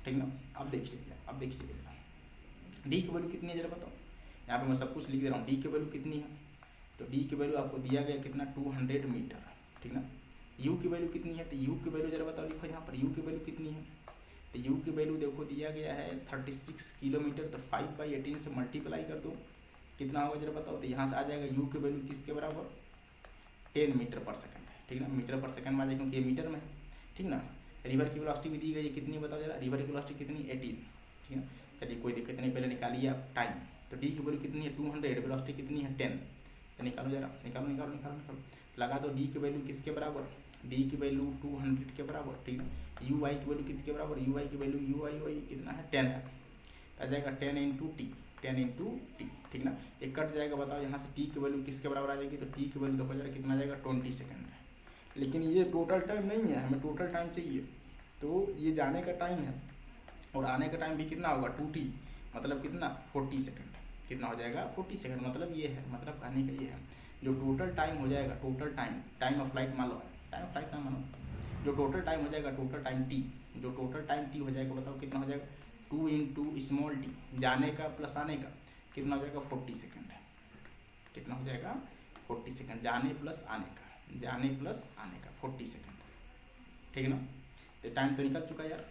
ठीक ना। अब देखिए डी की वैल्यू कितनी है जरा बताओ, यहाँ पे मैं सब कुछ लिख दे रहा हूँ। डी की वैल्यू कितनी है, तो डी की वैल्यू आपको दिया गया कितना 200 मीटर, ठीक ना। यू की वैल्यू कितनी है, तो यू की वैल्यू जरा बताओ, लिखो यहाँ पर यू की वैल्यू कितनी है, तो यू की वैल्यू देखो दिया गया है 36 किलोमीटर, तो 5/18 से मल्टीप्लाई कर दो, कितना होगा जरा बताओ। तो यहाँ से आ जाएगा यू की वैल्यू किसके बराबर, 10 मीटर पर सेकंड है, ठीक ना। मीटर पर सेकंड में आ जाएगा क्योंकि ये मीटर में है, ठीक ना। रिवर की वेलोसिटी भी दी गई है कितनी बताओ जरा, रिवर की वेलोसिटी कितनी 18, ठीक है। चलिए कोई दिक्कत नहीं, पहले निकालिए आप टाइम। तो डी की वैल्यू कितनी है 200, वेलोसिटी कितनी है 10, तो निकालो जरा, निकालो निकालो निकालो निकालो, लगा दो डी की वैल्यू किसके बराबर, डी की वैल्यू 200 के बराबर, ठीक है। यू आई की वैल्यू किसके बराबर, यू आई की वैल्यू यू आई कितना है 10 है, तो आ जाएगा 10 इंटू टी, 10 इंटू टी, ठीक ना। एक कट जाएगा, बताओ यहाँ से टी की वैल्यू किसके बराबर आ जाएगी, तो टी की वैल्यू देखो जरा कितना आ जाएगा 20 सेकंड है। लेकिन ये टोटल टाइम नहीं है, हमें टोटल टाइम चाहिए, तो ये जाने का टाइम है और आने का टाइम भी कितना होगा 2t, मतलब कितना 40 सेकंड, कितना हो जाएगा 40 सेकंड, मतलब ये है, मतलब कहने का ये है जो टोटल टाइम हो जाएगा, टोटल टाइम ऑफ फ्लाइट मान लो, टाइम ऑफ फ्लाइट ना मानो, जो टोटल टाइम हो जाएगा, टोटल टाइम टी, जो टोटल टाइम टी हो जाएगा, बताओ कितना हो जाएगा 2 इंटू स्मॉल टी, जाने का प्लस आने का कितना हो जाएगा 40 सेकंड है, कितना हो जाएगा 40 सेकंड, जाने प्लस आने का, जाने प्लस आने का 40 सेकंड, ठीक है ना। तो टाइम तो निकल चुका यार।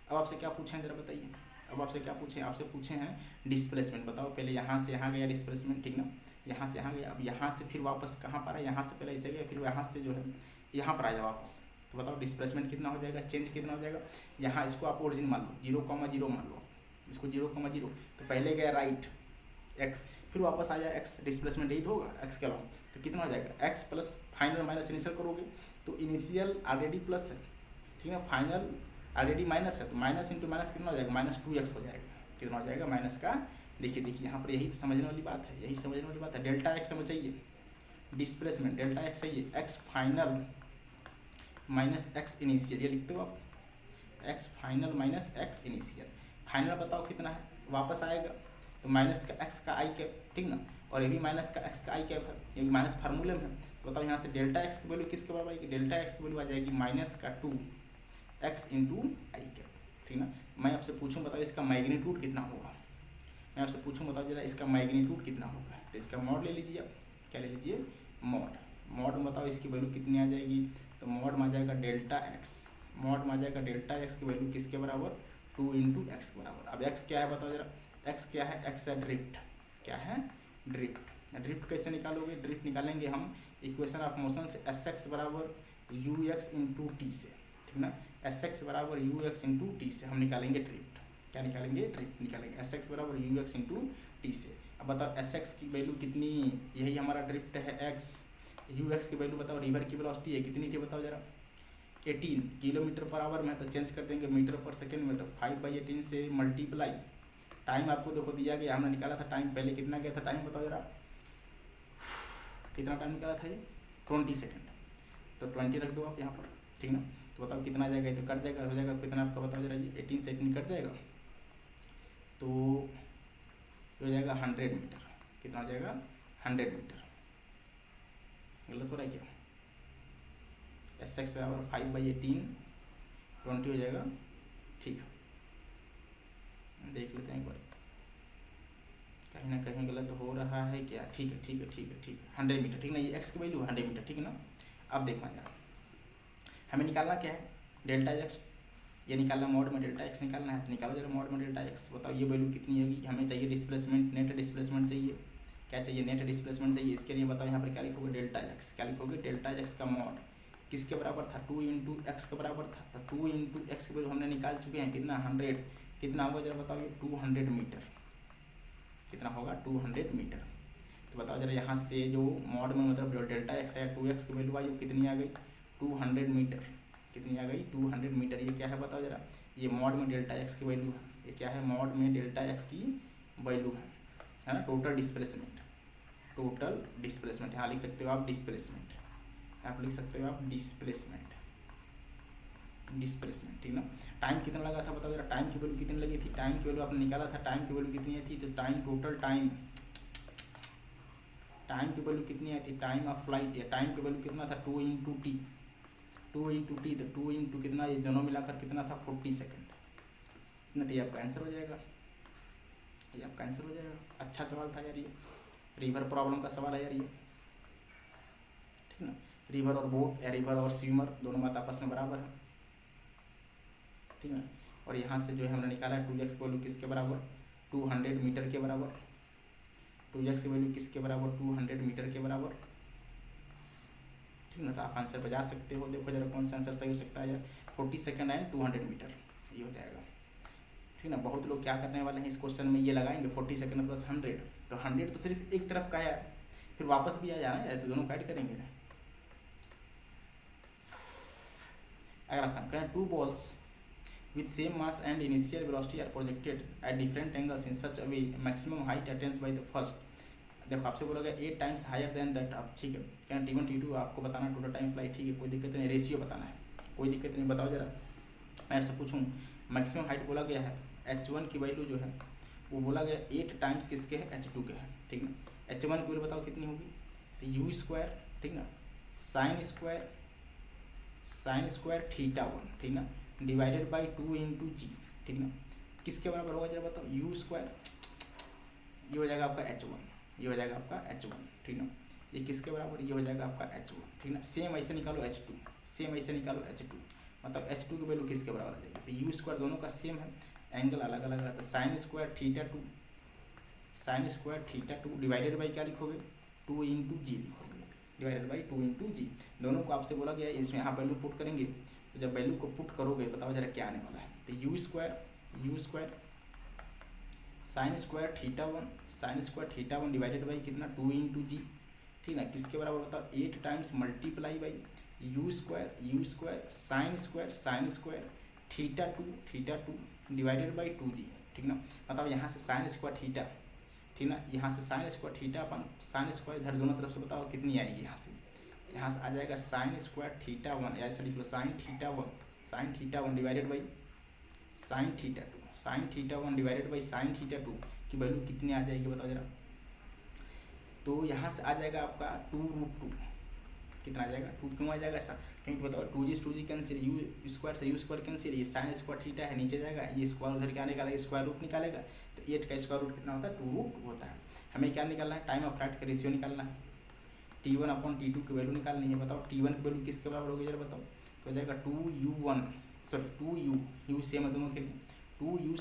अब आपसे क्या पूछे हैं जरा बताइए, अब आपसे क्या पूछे, आपसे पूछे हैं डिस्प्लेसमेंट, बताओ पहले यहाँ से यहाँ गया डिस्प्लेसमेंट, ठीक ना, यहाँ से यहाँ गया, अब यहाँ से फिर वापस कहाँ पर है, यहाँ से पहले ऐसे गया, फिर यहाँ से जो है यहाँ पर आया वापस, तो बताओ डिस्प्लेसमेंट कितना हो जाएगा, चेंज कितना हो जाएगा। यहाँ इसको आप ओरिजिन मान लो, 0,0 मान लो, इसको 0,0, तो पहले गया राइट एक्स, फिर वापस आया एक्स, डिस्प्लेसमेंट यही तो होगा एक्स के अलावा, तो कितना हो जाएगा x plus final minus initial करोगे, तो इनिशियल ऑलरेडी प्लस है, ठीक है, फाइनल ऑलरेडी माइनस है, तो माइनस इंटू माइनस कितना हो जाएगा -2x हो जाएगा, कितना हो जाएगा माइनस का, देखिए देखिए यहाँ पर यही समझने वाली बात है, यही समझने वाली बात है। डेल्टा एक्स हमें चाहिए, डिस्प्लेसमेंट डेल्टा एक्स चाहिए, x final minus x initial, ये लिखते हो आप, x final minus x initial, final बताओ कितना है, वापस आएगा तो माइनस का एक्स का आई कैप, ठीक ना, और ये भी माइनस का एक्स का आई कैप है, ये भी माइनस फार्मूले में है, तो बताओ यहाँ से डेल्टा एक्स की वैल्यू किसके बराबर आएगी, डेल्टा एक्स की वैल्यू आ जाएगी -2x इंटू आई कैप, ठीक ना। मैं आपसे पूछूं बताओ इसका मैग्नीट्यूड कितना होगा, मैं आपसे पूछूं बताओ जरा इसका मैग्नीट्यूड कितना होगा, तो इसका मॉड ले लीजिए आप, क्या ले लीजिए मॉड, मॉड में बताओ इसकी वैल्यू कितनी आ जाएगी, तो मॉड में आ जाएगा डेल्टा एक्स, मॉड में आ जाएगा डेल्टा एक्स की वैल्यू किसके बराबर 2 इंटू एक्स के बराबर। अब एक्स क्या है बताओ जरा, एक्स क्या है, एक्स है ड्रिफ्ट, क्या है ड्रिफ्ट, ड्रिफ्ट कैसे निकालोगे, ड्रिफ्ट निकालेंगे हम इक्वेशन ऑफ मोशन से एस एक्स बराबर यू एक्स इंटू टी से, ठीक ना, एस एक्स बराबर यू एक्स इंटू टी से हम निकालेंगे ड्रिफ्ट, क्या निकालेंगे ड्रिफ्ट निकालेंगे, एस एक्स बराबर यू एक्स इंटू टी से। अब बताओ एस एक्स की वैल्यू कितनी, यही हमारा ड्रिफ्ट है एक्स, यू एक्स की वैल्यू बताओ, रिवर की वेलोसिटी है कितनी थी बताओ जरा 18 किलोमीटर पर आवर में, तो चेंज कर देंगे मीटर पर सेकेंड में, तो 5/18 से मल्टीप्लाई, टाइम आपको देखो दिया गया, हमने निकाला था टाइम, पहले कितना गया था टाइम बताओ जरा, कितना टाइम निकाला था ये 20 सेकंड, तो 20 रख दो आप यहाँ पर, ठीक ना, तो बताओ कितना आ जाएगा, ये तो कट जाएगा, हो जाएगा कितना आपका बताओ जरा, ये 18 से 18 कट जाएगा, तो हो जाएगा 100 मीटर, कितना हो जाएगा 100 मीटर, गलत हो रहा है क्या, एस एक्स बराबर 5/18 20 हो जाएगा, ठीक है, देख लेते हैं एक बार, कहीं ना कहीं गलत हो रहा है क्या, ठीक है ठीक है ठीक है ठीक है 100 मीटर, ठीक ना, ये एक्स की वैल्यू 100 मीटर, ठीक है ना। अब देखना यार हमें निकालना क्या है, डेल्टा एक्स, ये निकालना मॉड में डेल्टा एक्स निकालना है, तो निकालो जरा मॉड में डेल्टा एक्स, बताओ ये वैल्यू कितनी होगी, हमें चाहिए डिस्प्लेसमेंट, नेट डिस्प्लेसमेंट चाहिए, क्या चाहिए नेट डिस्प्लेसमेंट चाहिए, इसके लिए बताओ यहाँ पर क्या लिखोगे डेल्टा एक्स, क्या लिखोगे डेल्टा एक्स का मॉड किसके बराबर था 2 इंटू एक्स के बराबर था, तो 2 इंटू एक्स की वैल्यू हमने निकाल चुके हैं कितना 100, कितना होगा जरा बताओ, ये 200 मीटर, कितना होगा 200 मीटर, तो बताओ जरा यहाँ से जो मॉड में मतलब जो डेल्टा एक्स है 2x की वैल्यू आई वो कितनी आ गई 200 मीटर, कितनी आ गई 200 मीटर, ये क्या है बताओ जरा, ये मॉड में डेल्टा एक्स की वैल्यू है, ये क्या है मॉड में डेल्टा एक्स की वैल्यू है ना, टोटल डिस्प्लेसमेंट, टोटल डिस्प्लेसमेंट यहाँ लिख सकते हो आप डिस्प्लेसमेंट, यहाँ पर लिख सकते हो आप डिस्प्लेसमेंट, डिस्प्लेसमेंट, ठीक ना। टाइम कितना लगा था बताओ जरा, टाइम की वैल्यू कितनी लगी थी, टाइम की वैल्यू आपने निकाला था, टाइम की वैल्यू कितनी थी, तो टाइम टोटल टाइम, टाइम की वैल्यू कितनी आई थी, टाइम ऑफ फ्लाइट या टाइम की वैल्यू कितना था 2 इंटू टी, 2 इंटू टी, तो 2 इंटू कितना, ये दोनों मिलाकर कितना था 40 सेकंड, इतना तो ये आपका आंसर हो जाएगा, ये आपका आंसर हो जाएगा। अच्छा सवाल था यार ये, रिवर प्रॉब्लम का सवाल है यार ये, ठीक ना। रिवर और बोट या रिवर और स्विमर दोनों बात आपस में बराबर है, ठीक है। और यहाँ से जो है हमने निकाला है 2x वैल्यू किसके बराबर, 200 मीटर के बराबर। 2x वैल्यू किसके बराबर, 200 मीटर के बराबर, ठीक ना। तो आप आंसर बजा सकते हो। देखो जरा कौन सा आंसर सही हो सकता है यार, 40 सेकेंड एंड 200 मीटर, ये हो जाएगा, ठीक ना। बहुत लोग क्या करने वाले हैं इस क्वेश्चन में, ये लगाएंगे 40 सेकेंड प्लस 100, तो 100 तो सिर्फ एक तरफ का है, फिर वापस भी आ जाना है, तो दोनों का ऐड करेंगे। अगला काम करें, 2 balls with same mass and initial velocity are projected at different angles in such a way maximum height attained by the first। देखो आपसे बोला गया 8 टाइम्स हायर देन दैट, आप ठीक है, क्या T1 T2 आपको बताना टोटल टाइम फ्लाइट, ठीक है, कोई दिक्कत नहीं, रेशियो बताना है, कोई दिक्कत नहीं। बताओ जरा, मैं आपसे पूछूँ, मैक्सिमम हाइट बोला गया है, H1 की वैल्यू जो है वो बोला गया 8 टाइम्स किसके है, H2 के है, ठीक ना। H1 की वैल्यू बताओ कितनी होगी, तो U स्क्वायर, ठीक ना, साइन स्क्वायर थीटा 1, ठीक ना, डिवाइडेड बाई 2 इंटू जी, ठीक ना, किसके बराबर होगा जरा बताओ, U स्क्वायर, ये हो जाएगा आपका H1, ये हो जाएगा आपका H1, ठीक ना, ये किसके बराबर, ये हो जाएगा आपका H1, ठीक ना। सेम ऐसे निकालो H2, सेम ऐसे निकालो H2, मतलब H2 की वैल्यू किसके बराबर आ जाएगी, तो U स्क्वायर दोनों का सेम है, एंगल अलग अलग है, तो sign square theta 2 divided by क्या लिखोगे, 2 इंटू जी लिखोगे, डिवाइडेड बाई 2 इंटू जी। दोनों को आपसे बोला गया है इसमें आप वैल्यू पुट करेंगे, तो जब वैल्यू को पुट करोगे तो बताओ जरा क्या आने वाला है, तो u square sine square theta 1 divided by कितना, 2 इंटू जी, ठीक ना, किसके बराबर बताओ, 8 times multiply by you square sine square theta two divided by 2g, ठीक ना। मतलब यहाँ से साइन स्क्वायर थीटा, ठीक ना, यहाँ से साइन स्क्वायर थीटा अपन साइन स्क्वायर इधर दोनों तरफ से बताओ कितनी आएगी, यहाँ से आ जाएगा साइन स्क्वायर थीटा 1, या ऐसा लिख लो sine theta 1 divided by sine theta 1 divided by sine theta 2 की वैल्यू कितनी आ जाएगी बताओ जरा, तो यहाँ से आ जाएगा आपका 2√2, कितना आ जाएगा 2, क्यों आ जाएगा ऐसा, क्योंकि बताओ 2g cancel, you square cancel, ये साइन स्क्वायर थीटा है नीचे जाएगा, ये स्क्वायर उधर क्या निकालेगा, स्क्वायर रूट निकालेगा, तो 8 का स्क्वायर रूट कितना होता है, 2√2 होता है। हमें क्या निकालना है, टाइम ऑफ फ्लाइट का रेशियो निकालना है, T1 अपॉन T2 की वैल्यू निकालनी है। बताओ T1 की वैल्यू किसके बराबर होगी जरा बताओ, तो हो जाएगा 2u सेम है दोनों के लिए, 2u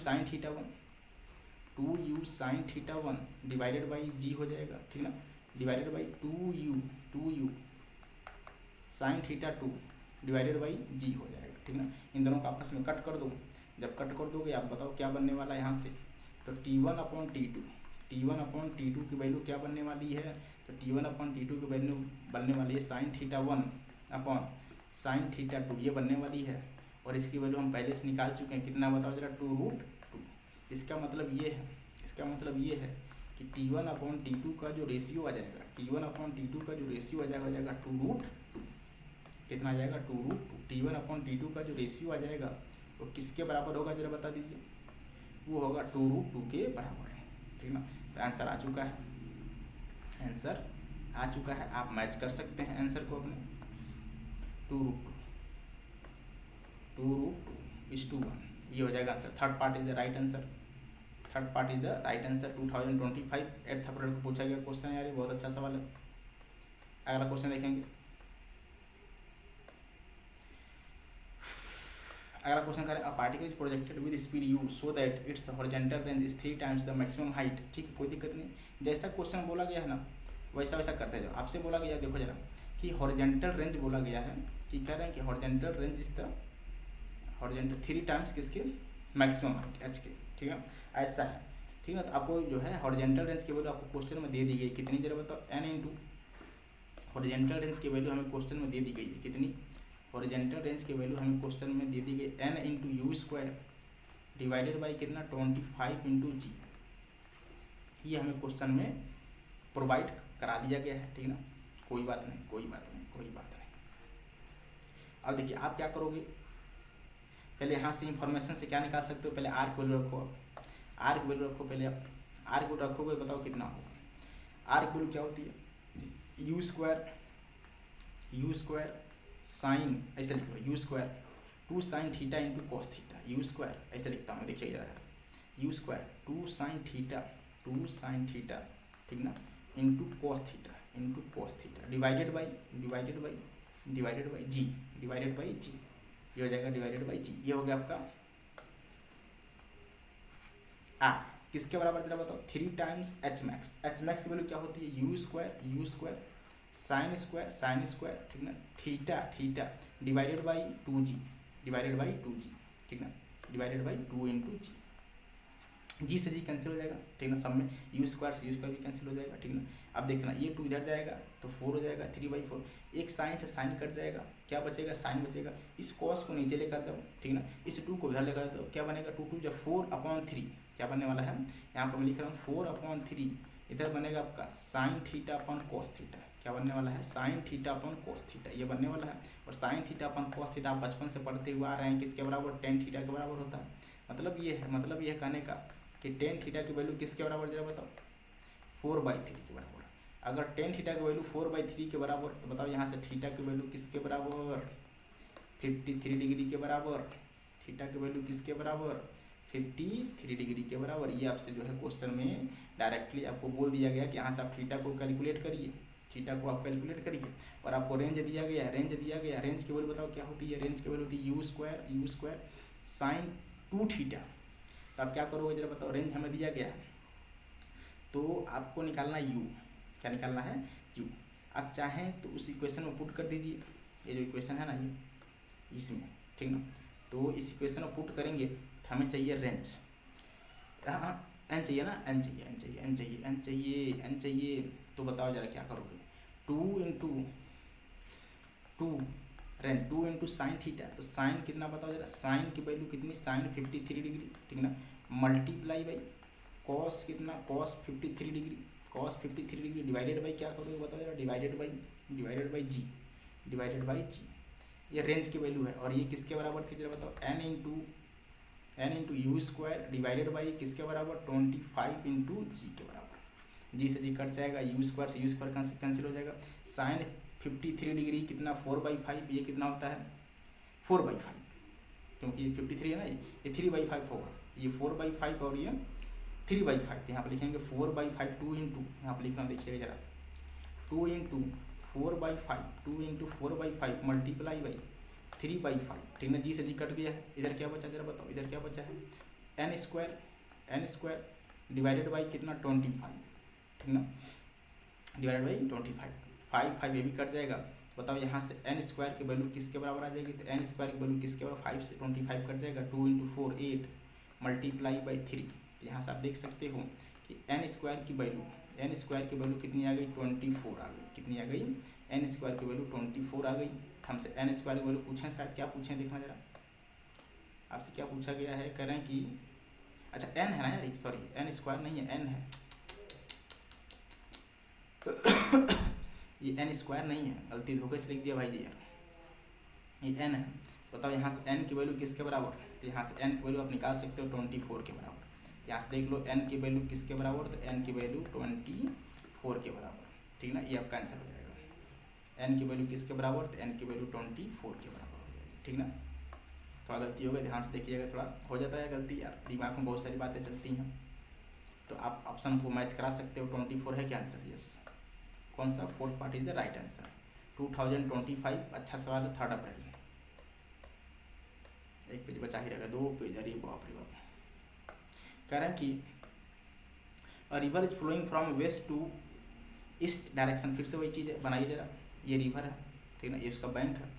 sine theta 1 divided by g हो जाएगा, ठीक ना, divided by 2u sine theta 2 divided by g हो जाएगा, ठीक ना। इन दोनों को आपस में कट कर दो, जब कट कर दोगे आप बताओ क्या बनने वाला है यहाँ से, तो T1 अपॉन T2 की वैल्यू क्या बनने वाली है, तो T1 अपॉन T2 की वैल्यू बनने वाली है sign theta 1 upon sine theta 2, ये बनने वाली है, और इसकी वैल्यू हम पहले से निकाल चुके हैं, कितना बताओ जरा, 2√2। इसका मतलब ये है कि T1 अपॉन T2 का जो रेशियो आ जाएगा, हो जाएगा 2√2, कितना आ जाएगा, 2√2। T1 अपॉन T2 का जो रेशियो आ जाएगा वो किसके बराबर होगा जरा बता दीजिए, वो होगा 2√2 के बराबर, ठीक ना। तो आंसर आ चुका है, आप मैच कर सकते हैं आंसर को अपने, 2√2 is to 1, ये हो जाएगा answer. Third part is the right answer, 2025 8th अप्रैल को पूछा गया क्वेश्चन है यार, ये बहुत अच्छा सवाल है। अगला क्वेश्चन देखेंगे, अगला क्वेश्चन करें, a particle is projected with speed u so that it's horizontal range is 3 times the maximum height, ठीक है, कोई दिक्कत नहीं, जैसा क्वेश्चन बोला गया है ना वैसा करते जाओ। आपसे बोला गया देखो जरा कि हॉरिजॉन्टल रेंज बोला गया है, कि कह रहे हैं कि horizontal range is the 3 times किसके मैक्सिमम हाइट h के, ठीक है, ऐसा है, ठीक है। तो आपको जो है हॉरिजॉन्टल रेंज की वैल्यू आपको क्वेश्चन में दे दी गई कितनी जरा बताओ, n इंटू हॉरिजॉन्टल रेंज की वैल्यू हमें क्वेश्चन में दे दी गई है कितनी, हॉरिजॉन्टल रेंज की वैल्यू हमें क्वेश्चन में दे दी गई n into u square divided by कितना 25 इंटू जी, ये हमें क्वेश्चन में प्रोवाइड करा दिया गया है, ठीक ना। कोई बात नहीं। अब देखिए आप क्या करोगे, पहले यहाँ से इंफॉर्मेशन से क्या निकाल सकते हो, पहले आर की वैल्यू रखो, आर की वैल्यू रखो, पहले आप आर की वैल्यू रखोगे बताओ कितना होगा, आर की वैल्यू क्या होती है, यू स्क्वायर साइन, ऐसे लिख लो u square 2 sine theta into cos theta, u square ऐसे लिखता हूँ, देखिए जरा यू स्क्वायर 2 साइन थीटा ठीक ना into cos theta divided by g ये हो जाएगा डिवाइडेड बाई जी। ये हो गया आपका किसके बराबर जरा बताओ 3 टाइम्स एच मैक्स की वैल्यू क्या होती है यू स्क्वायर साइन स्क्वायर ठीक ना थीटा डिवाइडेड बाई 2g ठीक ना डिवाइडेड बाई 2 इंटू जी से जी कैंसिल हो जाएगा ठीक ना सब में यू स्क्वायर से यू स्क्वायर भी कैंसिल हो जाएगा ठीक ना। अब देखना ये 2 इधर जाएगा तो 4 हो जाएगा 3/4 एक साइन से साइन कट जाएगा क्या बचेगा साइन बचेगा। इस कॉस को नीचे लेकर जाओ ठीक ना इस 2 को इधर लेकर जाओ क्या बनेगा 2 जब 4/3 क्या बनने वाला है यहाँ पर मैं लिख रहा हूँ 4/3 इधर बनेगा आपका साइन थीटा अपन कॉस थीटा क्या बनने वाला है साइन थीटा अपन कॉस थीटा ये बनने वाला है। और साइन थीटा अपन कॉस थीटा आप बचपन से पढ़ते हुए आ रहे हैं किसके बराबर टेन थीटा के बराबर होता है। मतलब ये है कहने का कि टेन थीटा की वैल्यू किसके बराबर जरा बताओ 4/3 के बराबर। अगर टेन थीटा की वैल्यू 4/3 के बराबर तो बताओ यहाँ से थीटा की वैल्यू किसके बराबर 53 डिग्री के बराबर। थीटा की वैल्यू किसके बराबर 53 डिग्री के बराबर। ये आपसे जो है क्वेश्चन में डायरेक्टली आपको बोल दिया गया कि यहाँ से आप थीटा को कैलकुलेट करिए और आपको रेंज दिया गया रेंज की वैल्यू बताओ क्या होती है रेंज की वैल्यू होती है यू स्क्वायर साइन 2 थीटा। तो आप क्या करोगे जरा बताओ रेंज हमें दिया गया है तो आपको निकालना यू क्या निकालना है यू। आप चाहें तो उस इक्वेशन में पुट कर दीजिए ये जो इक्वेशन है ना ये इसमें ठीक ना। तो इस इक्वेशन में पुट करेंगे तो हमें चाहिए रेंज एन चाहिए ना एन चाहिए तो बताओ जरा क्या करोगे 2 रेंज 2 इंटू साइन थीटा तो साइन कितना बताओ जरा साइन की वैल्यू कितनी साइन 53 डिग्री ठीक ना मल्टीप्लाई बाई कॉस कितना कॉस 53 डिग्री डिवाइडेड बाई क्या करोगे बताओ जरा डिवाइडेड बाई जी ये रेंज की वैल्यू है। और ये किसके बराबर थी जरा बताओ n into u square divided by किसके बराबर 25 इंटू जी के बराबर। जी से जी कट जाएगा यू स्क्वायर से यू स्क्वायर कैंसिल हो जाएगा। साइन 53 डिग्री कितना 4/5 ये कितना होता है 4/5 क्योंकि ये 53 है ना ये 3/5 होगा ये 4/5 और ये 3/5 यहाँ पर लिखेंगे 4/5 2 इंटू यहाँ पर लिखना देखिएगा जरा 2 इंटू 4/5 मल्टीप्लाई बाई 3/5 ठीक ना जी से जी कट गया है। इधर क्या बचा जरा बताओ इधर क्या बचा है एन स्क्वायर डिवाइडेड बाई कितना 25 ठीक ना डिवाइडेड बाई 5 ये भी कट जाएगा। बताओ यहाँ से एन स्क्वायर की वैल्यू किसके बराबर आ जाएगी तो एन स्क्वायर की वैल्यू किसके बराबर 5 से 25 कट जाएगा 2 इंटू 4 8 मल्टीप्लाई बाई 3। तो यहाँ से आप देख सकते हो कि एन स्क्वायर की वैल्यू कितनी आ गई 24 आ गई कितनी आ गई एन स्क्वायर की वैल्यू 24 आ गई। हमसे एन स्क्वायर की वैल्यू पूछें शायद क्या पूछें देखना जरा आपसे क्या पूछा गया है कह रहे हैं कि अच्छा एन है ना यार सॉरी एन स्क्वायर नहीं है एन है तो ये एन स्क्वायर नहीं है गलती धोखे से लिख दिया भाई जी यार ये एन है। बताओ यहाँ से एन की वैल्यू किसके बराबर तो यहाँ से एन की वैल्यू आप निकाल सकते हो 24 के बराबर। यहाँ से देख लो एन की वैल्यू किसके बराबर तो एन की वैल्यू 24 के बराबर ठीक ना ये आपका आंसर हो जाएगा। एन की वैल्यू किसके बराबर तो एन की वैल्यू 24 के बराबर हो जाएगी ठीक ना। थोड़ा गलती हो गई ध्यान से देखिएगा थोड़ा हो जाता है गलती यार दिमाग में बहुत सारी बातें चलती हैं तो आप ऑप्शन को मैच करा सकते हो 24 है क्या आंसर यस कौन सा fourth part is the right answer 2025। अच्छा सवाल है 3 अप्रैल एक पेज बचा ही रहेगा 2 पेज अरे बाप रे बाप। कह रहे हैं कि river is flowing from west to east direction फिर से वही चीज़ है बनाइए जरा ये रिवर है ठीक ना ये उसका बैंक है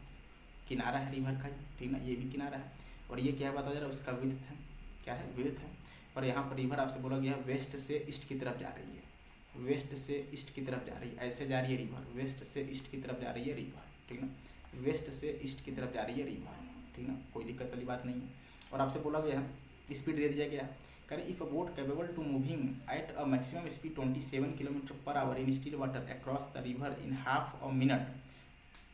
किनारा है रिवर का ठीक ना ये भी किनारा है और ये क्या है बताओ जरा उसका विड्थ है क्या है विड्थ है। और यहाँ पर रिवर आपसे बोला गया वेस्ट से ईस्ट की तरफ जा रही है वेस्ट से ईस्ट की तरफ जा रही है ऐसे जा रही है रिवर वेस्ट से ईस्ट की तरफ जा रही है रिवर ठीक ना वेस्ट से ईस्ट की तरफ जा रही है रिवर ठीक ना कोई दिक्कत वाली बात नहीं है। और आपसे बोला गया है स्पीड दे दिया गया करें if a boat capable to moving at a maximum speed 27 km/h in still water across the river in half a minute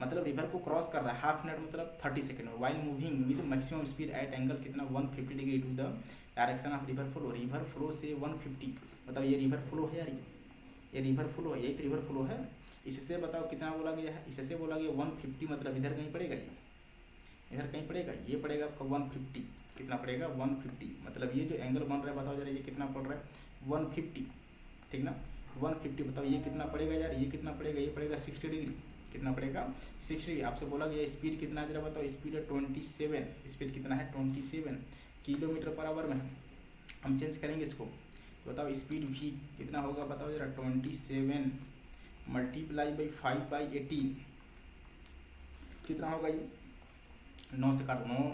मतलब रिवर को क्रॉस कर रहा है हाफ मिनट मतलब 30 second while moving with maximum speed at angle कितना 150 degree to the direction of river flow से 150 मतलब ये रिवर फ्लो है यार ये रिवर फ्लो है यही तो रिवर फ्लो है। इससे बताओ कितना बोला गया है इससे बोला गया 150 मतलब इधर कहीं पड़ेगा इधर कहीं पड़ेगा, ये पड़ेगा आपका 150, कितना पड़ेगा 150, मतलब ये जो एंगल बन रहा है बताओ जरा ये कितना पड़ रहा है 150, ठीक ना 150, बताओ ये कितना पड़ेगा यार, ये कितना पड़ेगा, ये पड़ेगा 60 डिग्री, कितना पड़ेगा 60 डिग्री। आपसे बोला गया स्पीड कितना है जरा बताओ, स्पीड है 27, स्पीड कितना है 27 किलोमीटर पर आवर में, हम चेंज करेंगे इसको, तो बताओ स्पीड v कितना होगा बताओ जरा 27 मल्टीप्लाई बाई 5/18 कितना होगा ये, 9 से काट 9,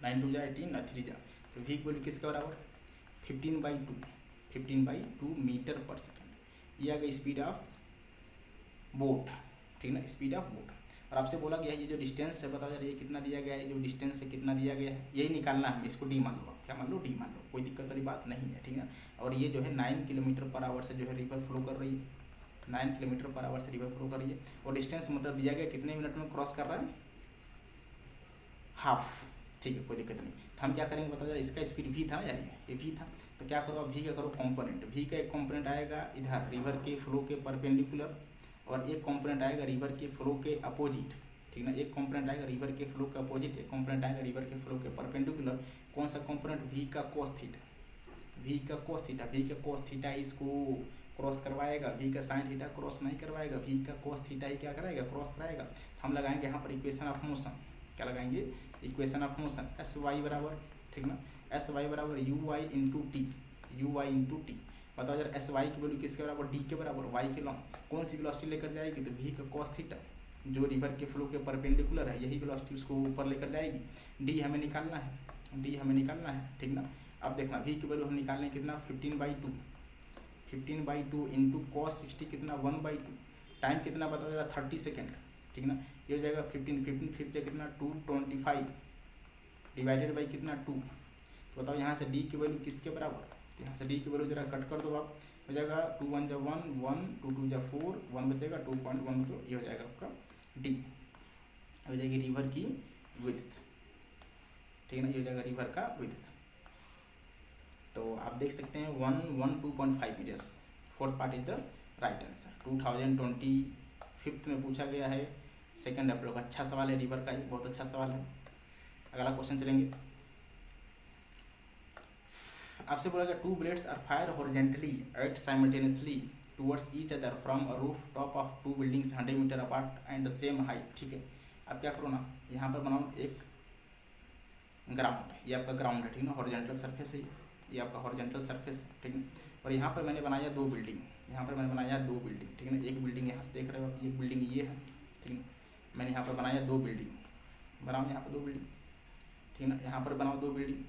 9 2 जा 18 ना 3 जा, तो v की वैल्यू किसके बराबर 15/2 मीटर पर सेकेंड, ये आ गई स्पीड ऑफ बोट, ठीक ना स्पीड ऑफ बोट। और आपसे बोला गया है ये जो डिस्टेंस है बताओ यार ये कितना दिया गया है, जो डिस्टेंस है कितना दिया गया है, यही निकालना है, इसको डी मान लो, क्या मान लो डी मान लो, कोई दिक्कत वाली बात नहीं है, ठीक है। और ये जो है 9 किलोमीटर पर आवर से जो है रिवर फ्लो कर रही है, 9 किलोमीटर पर आवर से रिवर फ्लो कर रही है, और डिस्टेंस मतलब दिया गया कितने मिनट में क्रॉस कर रहा है, हाफ, ठीक है कोई दिक्कत नहीं। तो हम क्या करेंगे बताओ यार, इसका स्पीड v था यार, ये v था, तो क्या करो आप v का करो कंपोनेंट, v का एक कंपोनेंट आएगा इधर रिवर के फ्लो के परपेंडिकुलर, और एक कंपोनेंट आएगा रिवर के फ्लो के अपोजिट, ठीक ना, एक कंपोनेंट आएगा रिवर के फ्लो के अपोजिट, एक कंपोनेंट आएगा रिवर के फ्लो के परपेंडिकुलर। कौन सा कंपोनेंट, v का cos थीटा, v का cos थीटा, v का cos थीटा इसको क्रॉस करवाएगा, v का sin थीटा क्रॉस नहीं करवाएगा, v का cos थीटा ही क्या कराएगा क्रॉस कराएगा। हम लगाएंगे यहाँ पर इक्वेशन ऑफ मोशन, क्या लगाएंगे equation of motion, s y बराबर, ठीक ना एस वाई बराबर u y into t, u y into t. बताओ यार एस वाई की वैल्यू किसके बराबर, डी के बराबर, वाई के लॉन्ग कौन सी वेलोसिटी लेकर जाएगी, तो v का cos थीटा जो रिवर के फ्लो के परपेंडिकुलर है यही वेलोसिटी उसको ऊपर लेकर जाएगी, डी हमें निकालना है, डी हमें निकालना है, ठीक ना। अब देखना v की वैल्यू हम निकालें कितना 15/2, 15/2 इंटू cos 60 कितना 1/2, टाइम कितना बताओ जरा 30 सेकेंड, ठीक ना। ये हो जाएगा 15 फिफ्थ कितना 225 डिवाइडेड बाई कितना 2, तो बताओ यहाँ से डी की वैल्यू किसके बराबर, तो यहाँ से डी की वैल्यू जरा कट कर दो आप, हो जाएगा 2 1 जा 1 1 2 2 जा 4 1 बचेगा 2.1, तो ये हो जाएगा आपका डी, हो जाएगी रिवर की विड्थ, ठीक है ना, ये हो जाएगा रिवर का विड्थ। तो आप देख सकते हैं 112.5 metres, fourth part is the right answer. 2025 में पूछा गया है, सेकंड आप लोग अच्छा सवाल है रिवर का, बहुत अच्छा सवाल है। अगला क्वेश्चन चलेंगे, आपसे बोला गया 2 blades are fire horizontally at simultaneously towards each other from a roof top of 2 buildings 100 metre apart and same height, ठीक है। अब क्या करो ना, यहाँ पर बनाओ एक ग्राउंड, ये आपका ग्राउंड है, ठीक ना, हॉरिजॉन्टल सरफेस है, ये आपका हॉरिजॉन्टल सरफेस है, ठीक है। और यहाँ पर मैंने बनाया 2 बिल्डिंग, यहाँ पर मैंने बनाया 2 बिल्डिंग, ठीक है ना, एक बिल्डिंग यहाँ से देख रहे हो आप, एक बिल्डिंग ये है, ठीक है। मैंने यहाँ पर बनाया 2 बिल्डिंग, बनाओ यहाँ पर 2 बिल्डिंग, ठीक है ना, यहाँ पर बनाओ 2 बिल्डिंग,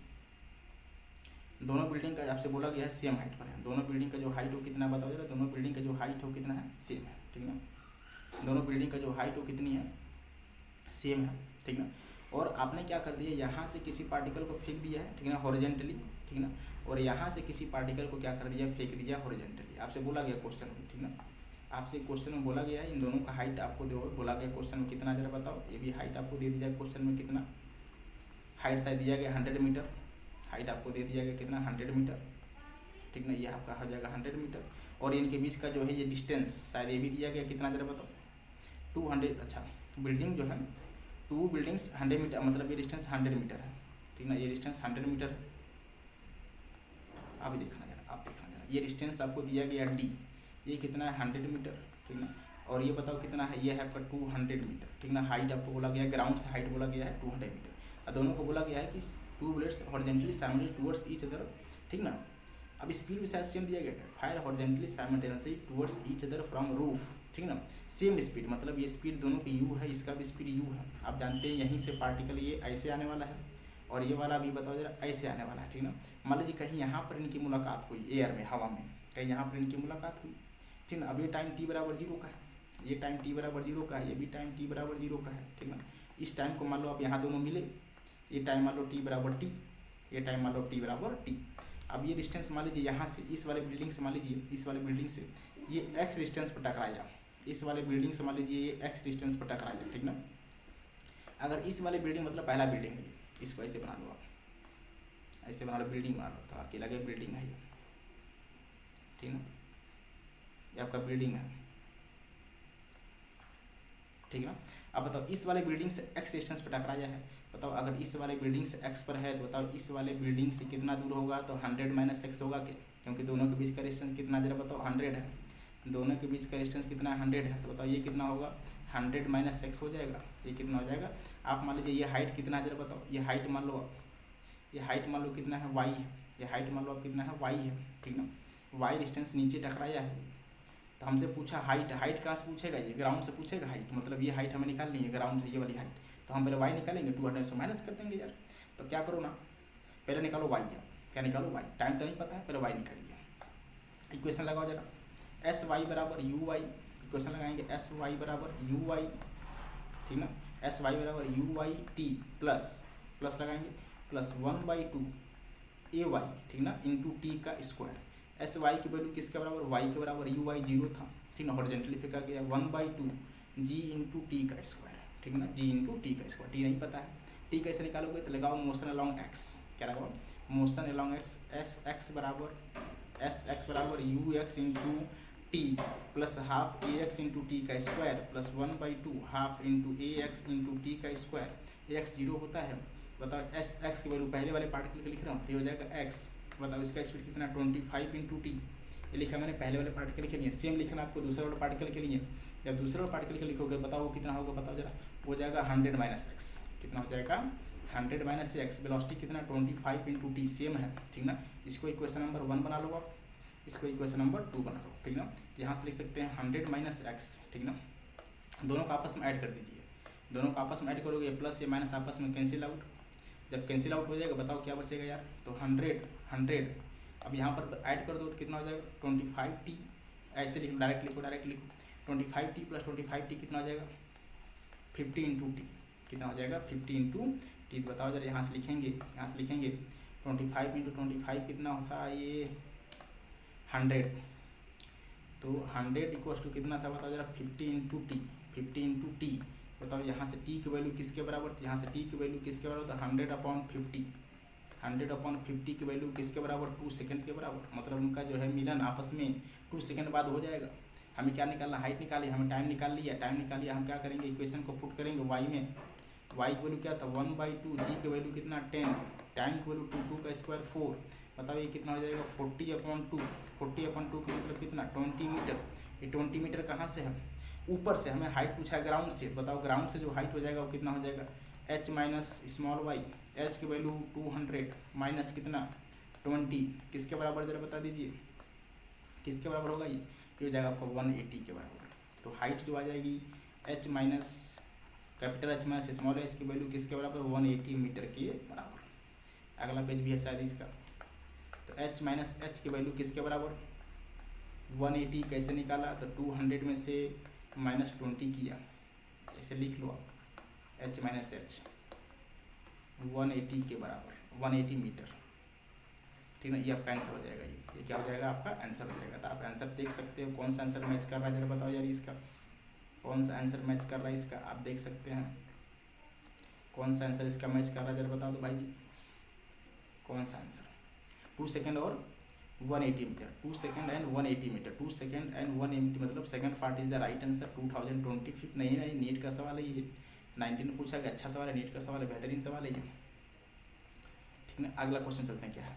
दोनों बिल्डिंग का आपसे बोला गया है सेम हाइट पर है, दोनों बिल्डिंग का जो हाइट हो कितना बताओ जरा, दोनों बिल्डिंग का जो हाइट हो कितना है सेम है, ठीक ना, दोनों बिल्डिंग का जो हाइट हो कितनी है सेम है, ठीक ना। और आपने क्या कर दिया, यहाँ से किसी पार्टिकल को फेंक दिया है, ठीक ना, हॉरिजॉन्टली, ठीक ना, और यहाँ से किसी पार्टिकल को क्या कर दिया, फेंक दिया हॉरिजॉन्टली। आपसे बोला गया क्वेश्चन में, ठीक ना, आपसे क्वेश्चन में बोला गया है इन दोनों का हाइट आपको दो, बोला गया क्वेश्चन में कितना जरा बताओ, ये भी हाइट आपको दे दी जाए क्वेश्चन में, कितना हाइट शायद दिया गया 100 मीटर, हाइट आपको दे दिया गया कितना 100 मीटर, ठीक ना, ये आपका हो जाएगा 100 मीटर। और इनके बीच का जो है ये डिस्टेंस शायद ये भी दिया गया कितना जरा बताओ 200, अच्छा बिल्डिंग जो है 2 बिल्डिंग्स 100 मीटर, मतलब ये डिस्टेंस 100 मीटर है, ठीक ना, ये डिस्टेंस 100 मीटर है। अभी देखना जरा, आप देखना जरा, ये डिस्टेंस आपको दिया गया डी, ये कितना है 100 मीटर, ठीक ना, और ये बताओ कितना है, ये है आपका 200 मीटर, ठीक ना। हाइट आपको बोला गया है, ग्राउंड से हाइट बोला गया है 200 मीटर, और दोनों को बोला गया है कि 2 blades horizontally simultaneously towards each other, ठीक ना। अब स्पीड भी शायद सेम दिया गया है, fire horizontally simultaneously towards each other from roof, ठीक ना, सेम स्पीड, मतलब ये स्पीड दोनों की u है, इसका भी स्पीड u है। आप जानते हैं यहीं से पार्टिकल ये ऐसे आने वाला है, और ये वाला भी बताओ जरा ऐसे आने वाला है, ठीक ना। मान लीजिए कहीं यहाँ पर इनकी मुलाकात हुई एयर में, हवा में, कहीं यहाँ पर इनकी मुलाकात हुई, ठीक ना। अब ये टाइम t बराबर 0 का है, ये टाइम t बराबर 0 का है, ये भी टाइम t बराबर 0 का है, ठीक ना। इस टाइम को मान लो आप यहाँ दोनों मिले, ये टाइम मान लो t बराबर t, ये टाइम मान लो t बराबर t। अब ये डिस्टेंस मान लीजिए यहाँ से इस वाले बिल्डिंग से, मान लीजिए इस वाले बिल्डिंग से ये x डिस्टेंस पर टकराया, इस वाले बिल्डिंग से मान लीजिए ये x डिस्टेंस पर टकराया, ठीक ना। अगर इस वाले बिल्डिंग मतलब पहला बिल्डिंग है, इसको ऐसे बना लो आप, ऐसे बना लो, बिल्डिंग बना लो, तो आपकी लगे बिल्डिंग है ये, ठीक ना, ये आपका बिल्डिंग है, ठीक ना। अब बताओ इस वाले बिल्डिंग से x डिस्टेंस पर टकराया है, बताओ अगर इस वाले बिल्डिंग से x पर है तो बताओ इस वाले बिल्डिंग से कितना दूर होगा, तो 100 माइनस एक्स होगा क्या, क्योंकि दोनों के बीच का डिस्टेंस कितना जरा बताओ 100 है, दोनों के बीच का डिस्टेंस कितना 100 है, तो बताओ ये कितना होगा 100 माइनस एक्स हो जाएगा, ये कितना हो जाएगा। आप मान लीजिए ये हाइट कितना जरा बताओ, ये हाइट मान लो आप, ये हाइट मान लो कितना है y है, ये हाइट मान लो आप कितना है y है, ठीक ना, y डिस्टेंस नीचे टकराया है, तो हमसे पूछा हाइट, हाइट कहाँ से पूछेगा, ये ग्राउंड से पूछेगा हाइट, मतलब ये हाइट हमें निकालनी है ग्राउंड से, ये वाली हाइट, तो हम पहले y निकालेंगे, 200 से माइनस कर देंगे यार। तो क्या करो ना, पहले निकालो y, क्या निकालो y, टाइम तो नहीं पता है, पहले y निकालिए। इक्वेशन लगाओ जरा, एस वाई बराबर यू वाई, इक्वेशन लगाएंगे एस वाई बराबर यू वाई, ठीक ना, एस वाई बराबर u y t plus plus लगाएंगे प्लस 1/2 ए वाई, ठीक ना, इंटू टी का स्क्वायर। एस वाई की वैल्यू किसके बराबर, वाई के बराबर, यू वाई 0 था, ठीक ना, हॉरिजॉन्टली फेंका गया 1/2 जी इंटू टी का स्क्वायर, ठीक ना, जी इंटू टी का स्क्वायर, टी नहीं पता है, टी कैसे निकालोगे, तो लगाओ मोशन अलॉन्ग एक्स, क्या लगाओ motion along x, s x बराबर u x into t plus half a x into t का square plus 1/2 half into a x into t का स्क्वायर, ए एक्स 0 होता है, बताओ एस एक्स की value पहले वाले पार्टिकल के लिख रहा हूँ, तो हो जाएगा एक्स, बताओ इसका स्पीड कितना 25 इंटू टी, ये लिखा मैंने पहले वाले पार्टिकल के लिए, सेम लिखना आपको दूसरे वाले पार्टिकल के लिए, जब दूसरे वाले पार्टिकल के लिखोगे बताओ वो कितना होगा, बताओ जरा, हो जाएगा 100 माइनस एक्स, कितना हो जाएगा 100 माइनस एक्स, वेलोसिटी कितना 25 इंटू टी सेम है, ठीक ना, इसको इक्वेशन नंबर 1 बना लो आप, इसको इक्वेशन नंबर 2 बना लो, ठीक ना, यहाँ से लिख सकते हैं 100 माइनस एक्स, ठीक ना, दोनों को आपस में ऐड कर दीजिए, दोनों को आपस में ऐड करोगे प्लस ये माइनस आपस में कैंसिल आउट, जब कैंसिल आउट हो जाएगा बताओ क्या बचेगा यार, तो 100 अब यहाँ पर ऐड कर दो तो कितना हो जाएगा 25t, ऐसे लिखो डायरेक्ट लिखो 25t प्लस 25t कितना हो जाएगा 50 इंटू टी, कितना हो जाएगा 50 इंटू टी, तो बताओ जरा, यहाँ से लिखेंगे 25 इंटू 25 कितना होता है ये 100, तो 100 इक्वल्स टू कितना था बताओ जरा 50 इंटू टी, बताओ यहाँ से t की वैल्यू किसके बराबर, यहाँ से t की वैल्यू किसके बराबर, तो 100/50 की वैल्यू किसके बराबर 2 सेकंड के बराबर, मतलब उनका जो है मिलन आपस में 2 सेकंड बाद हो जाएगा। हमें क्या निकालना, हाइट निकाली, हमें टाइम निकाल लिया, हम क्या करेंगे इक्वेशन को पुट करेंगे y में, y की वैल्यू क्या था 1/2, g की वैल्यू कितना 10, टाइम की वैल्यू 2 का स्क्वायर 4, बताओ ये कितना हो जाएगा 40/2, 40/2 का मतलब कितना 20 मीटर, ये 20 मीटर कहाँ से है, ऊपर से, हमें हाइट पूछा है ग्राउंड से, बताओ ग्राउंड से जो हाइट हो जाएगा वो कितना हो जाएगा h minus small y, h की वैल्यू 200 माइनस कितना 20, किसके बराबर जरा बता दीजिए, किसके बराबर होगा ये हो जाएगा आपका 180 के बराबर, तो हाइट जो आ जाएगी h minus capital H minus small h की वैल्यू किसके बराबर 180 मीटर के बराबर। अगला पेज भी है शायद इसका, तो h माइनस h की वैल्यू किसके बराबर 180, कैसे निकाला, तो 200 में से -20 किया, ऐसे लिख लो आप h माइनस h 180 के बराबर 180 मीटर, ठीक ना, ये आपका आंसर हो जाएगा, ये क्या हो जाएगा आपका आंसर हो जाएगा। तो आप आंसर देख सकते हो, कौन सा आंसर मैच कर रहा है जरा बताओ यार, इसका कौन सा आंसर मैच कर रहा है, इसका आप देख सकते हैं कौन सा आंसर इसका मैच कर रहा है, जरा बता दो भाई जी, कौन सा आंसर 2 सेकेंड और 180 metre, 2 second and 180 metre, 2 second and 180 मतलब second part is the right answer 2025। नहीं नीट का सवाल है ये, 19 पूछा गया, अच्छा सवाल है, नीट का सवाल है, बेहतरीन सवाल है ये, ठीक ना। अगला क्वेश्चन चलते हैं, क्या है,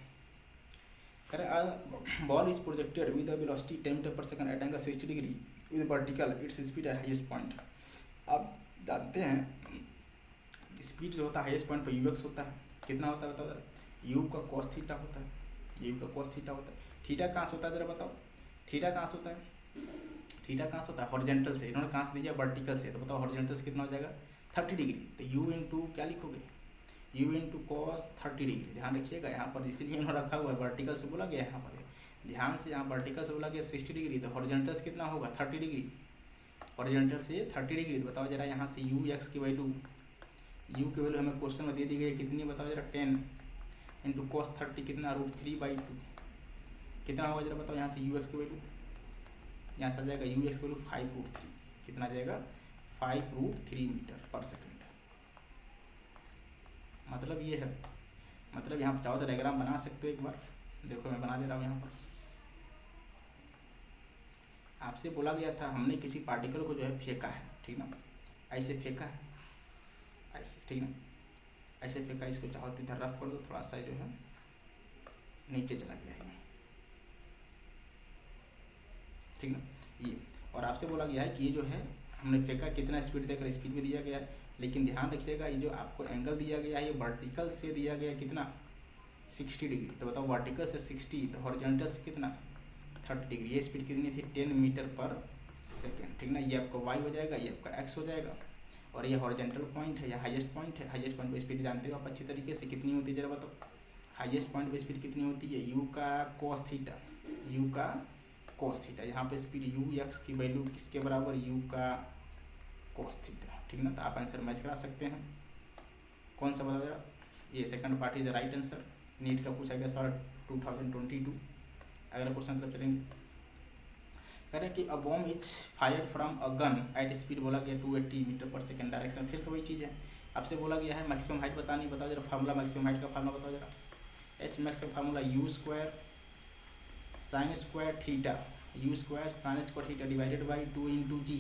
करें ball is projected with the velocity 10 metre पर second at angle 60 degree with vertical its speed at highest point. आप जानते हैं स्पीड जो होता है हाईएस्ट पॉइंट पर ux होता है, कितना होता है बताओ जरा, u का cos थीटा होता है, u का cos थीटा होता है, थीटा कहाँ से होता है जरा बताओ, थीटा कहाँ से होता है, थीटा कहाँ से होता है हॉरिजॉन्टल से, इन्होंने कहाँ से दिया वर्टिकल से, तो बताओ हॉरिजॉन्टल से कितना हो जाएगा 30 डिग्री, तो u इंटू क्या लिखोगे u इंटू कॉस 30 डिग्री, ध्यान रखिएगा यहाँ पर, इसीलिए इन्होंने रखा हुआ है, वर्टिकल से बोला गया है यहाँ पर, ध्यान से, यहाँ वर्टिकल से बोला गया 60 डिग्री, तो हॉरिजॉन्टल से कितना होगा 30 डिग्री, हॉरिजॉन्टल से 30 डिग्री, तो बताओ जरा यहाँ से ux की वैल्यू, u की वैल्यू हमें क्वेश्चन में दे दी गई है कितनी, बताओ जरा 10 इंटू कॉस 30 कितना √3/2, कितना होगा जरा बताओ यहाँ से ux की वैल्यू, यहाँ से आ जाएगा ux की वैल्यू 5√3, कितना आ जाएगा 5√3 मीटर पर सेकेंड, मतलब ये है, मतलब यहाँ चाहो तो डायग्राम बना सकते हो, एक बार देखो मैं बना दे रहा हूँ यहाँ पर। आपसे बोला गया था हमने किसी पार्टिकल को जो है फेंका है, ठीक ना, ऐसे फेंका है ऐसे, ठीक ना, ऐसे फेंका, इसको चाहो तो इधर रफ कर दो, थोड़ा सा जो है नीचे चला गया है, ठीक ना ये। और आपसे बोला गया है कि ये जो है हमने फेंका कितना स्पीड देकर स्पीड भी दिया गया है, लेकिन ध्यान रखिएगा ये जो आपको एंगल दिया गया है ये वर्टिकल से दिया गया कितना 60 डिग्री। तो बताओ वर्टिकल से 60 तो हॉरिजॉन्टल से कितना 30 डिग्री। ये स्पीड कितनी थी 10 मीटर पर सेकेंड, ठीक ना। ये आपका वाई हो जाएगा, ये आपका एक्स हो जाएगा, और ये हॉरिजॉन्टल पॉइंट है, या हाईएस्ट पॉइंट है। हाईएस्ट पॉइंट पर स्पीड जानते हो आप अच्छी तरीके से कितनी होती है, जरा बताओ हाईएस्ट पॉइंट पर स्पीड कितनी होती है, यू का कॉस थीटा, यू का कॉस थीटा। यहाँ पे स्पीड यू एक्स की वैल्यू किसके बराबर, यू का कॉस थीटा, ठीक ना। तो आप आंसर मैच करा सकते हैं। कौन सा बताओ जरा, ये second part is the right answer. NEET का पूछा गया सवाल 2022। अगला क्वेश्चन तरफ चलेंगे। कह रहे हैं कि a bomb is fired from a gun at speed, बोला गया 280 मीटर पर सेकेंड डायरेक्शन। फिर से वही चीज़ है, आपसे बोला गया है मैक्सिमम हाइट बतानी। बताओ जरा फार्मूला, मैक्सिमम हाइट का फार्मूला बताओ जरा। एच मैक्स का formula u square sine square theta, u square sine square theta divided by 2 into g.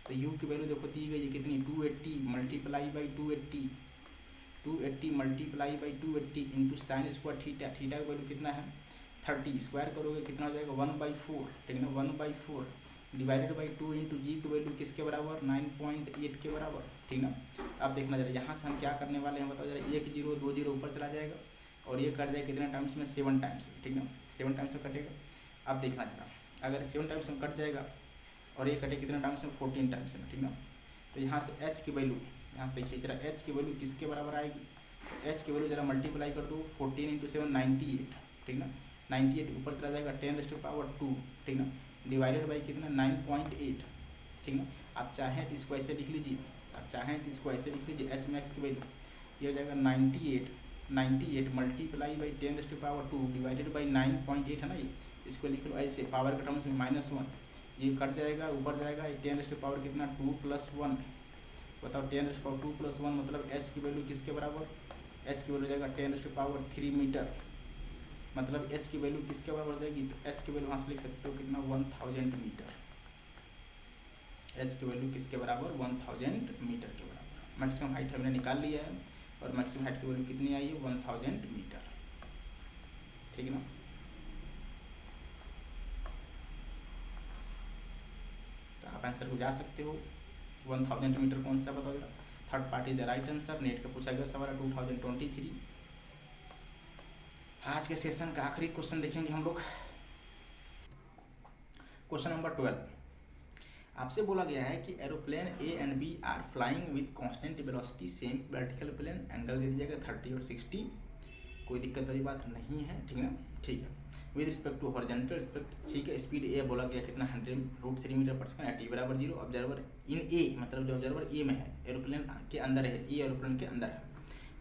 तो यू की वैल्यू देखो दी गई है कितनी 280 multiply by 280 multiply by 280 into sine square theta. Theta का वैल्यू कितना है 30, स्क्वायर करोगे कितना हो जाएगा 1/4, ठीक है ना 1/4 डिवाइडेड बाई 2 इंटू जी की वैल्यू किसके बराबर 9.8 के बराबर, ठीक ना। अब देखना जरा यहाँ से हम क्या करने वाले हैं बताओ जरा। 1 0 2 0 ऊपर चला जाएगा और ये कट जाएगा कितने टाइम्स में 7 टाइम्स, ठीक ना 7 टाइम्स में कटेगा। अब देखना जरा अगर 7 टाइम्स में कट जाएगा और ये कटे कितने टाइम्स में 14 टाइम्स में, ठीक ना। तो यहाँ से एच की वैल्यू, यहाँ से देखिए जरा एच की वैल्यू किसके बराबर आएगी। एच की वैल्यू जरा मल्टीप्लाई कर दो 14 इंटू 7 98, ठीक ना 98 ऊपर चला जाएगा 10⁻², ठीक ना डिवाइडेड बाई कितना 9.8, ठीक ना। आप चाहें तो इसको ऐसे लिख लीजिए, आप चाहें तो इसको ऐसे लिख लीजिए एच मैक्स की वैल्यू ये हो जाएगा 98 मल्टीप्लाई बाई 10⁻² डिवाइडेड बाई 9.8 है ना। ये इसको लिख लो ऐसे पावर के टर्म्स में -1, ये कट जाएगा ऊपर जाएगा 10⁻² कितना 2 + 1। बताओ 10⁻² + 1 मतलब एच की वैल्यू किसके बराबर, एच की वैल्यू जाएगा 10⁻³ मीटर, मतलब एच की वैल्यू किसके बराबर हो जाएगी। तो एच की वैल्यू वहाँ से लिख सकते हो कितना 1000 मीटर। एच की वैल्यू किसके बराबर 1000 मीटर के बराबर। मैक्सिमम हाइट हमने निकाल लिया है और मैक्सिमम हाइट की वैल्यू कितनी आई है 1000 मीटर, ठीक है ना। तो आप आंसर को जा सकते हो 1000 मीटर कौन सा बताओ जरा। Third part is the right answer. Net का पूछा गया सवाल 2023। आज के सेशन का आखिरी क्वेश्चन देखेंगे हम लोग, क्वेश्चन नंबर 12। आपसे बोला गया है कि aeroplane A and B are flying with constant velocity same vertical plane, angle दे दीजिएगा 30 और 60, कोई दिक्कत वाली बात नहीं है, ठीक है ना। ठीक है with respect to horizontal respect, ठीक है। स्पीड ए बोला गया कितना 100√3 मीटर पर सेकंड, टी बराबर 0। ऑब्जर्वर इन ए मतलब जो ऑब्जर्वर ए में है, एरोप्लेन के अंदर है, ए एरोप्लेन के अंदर है।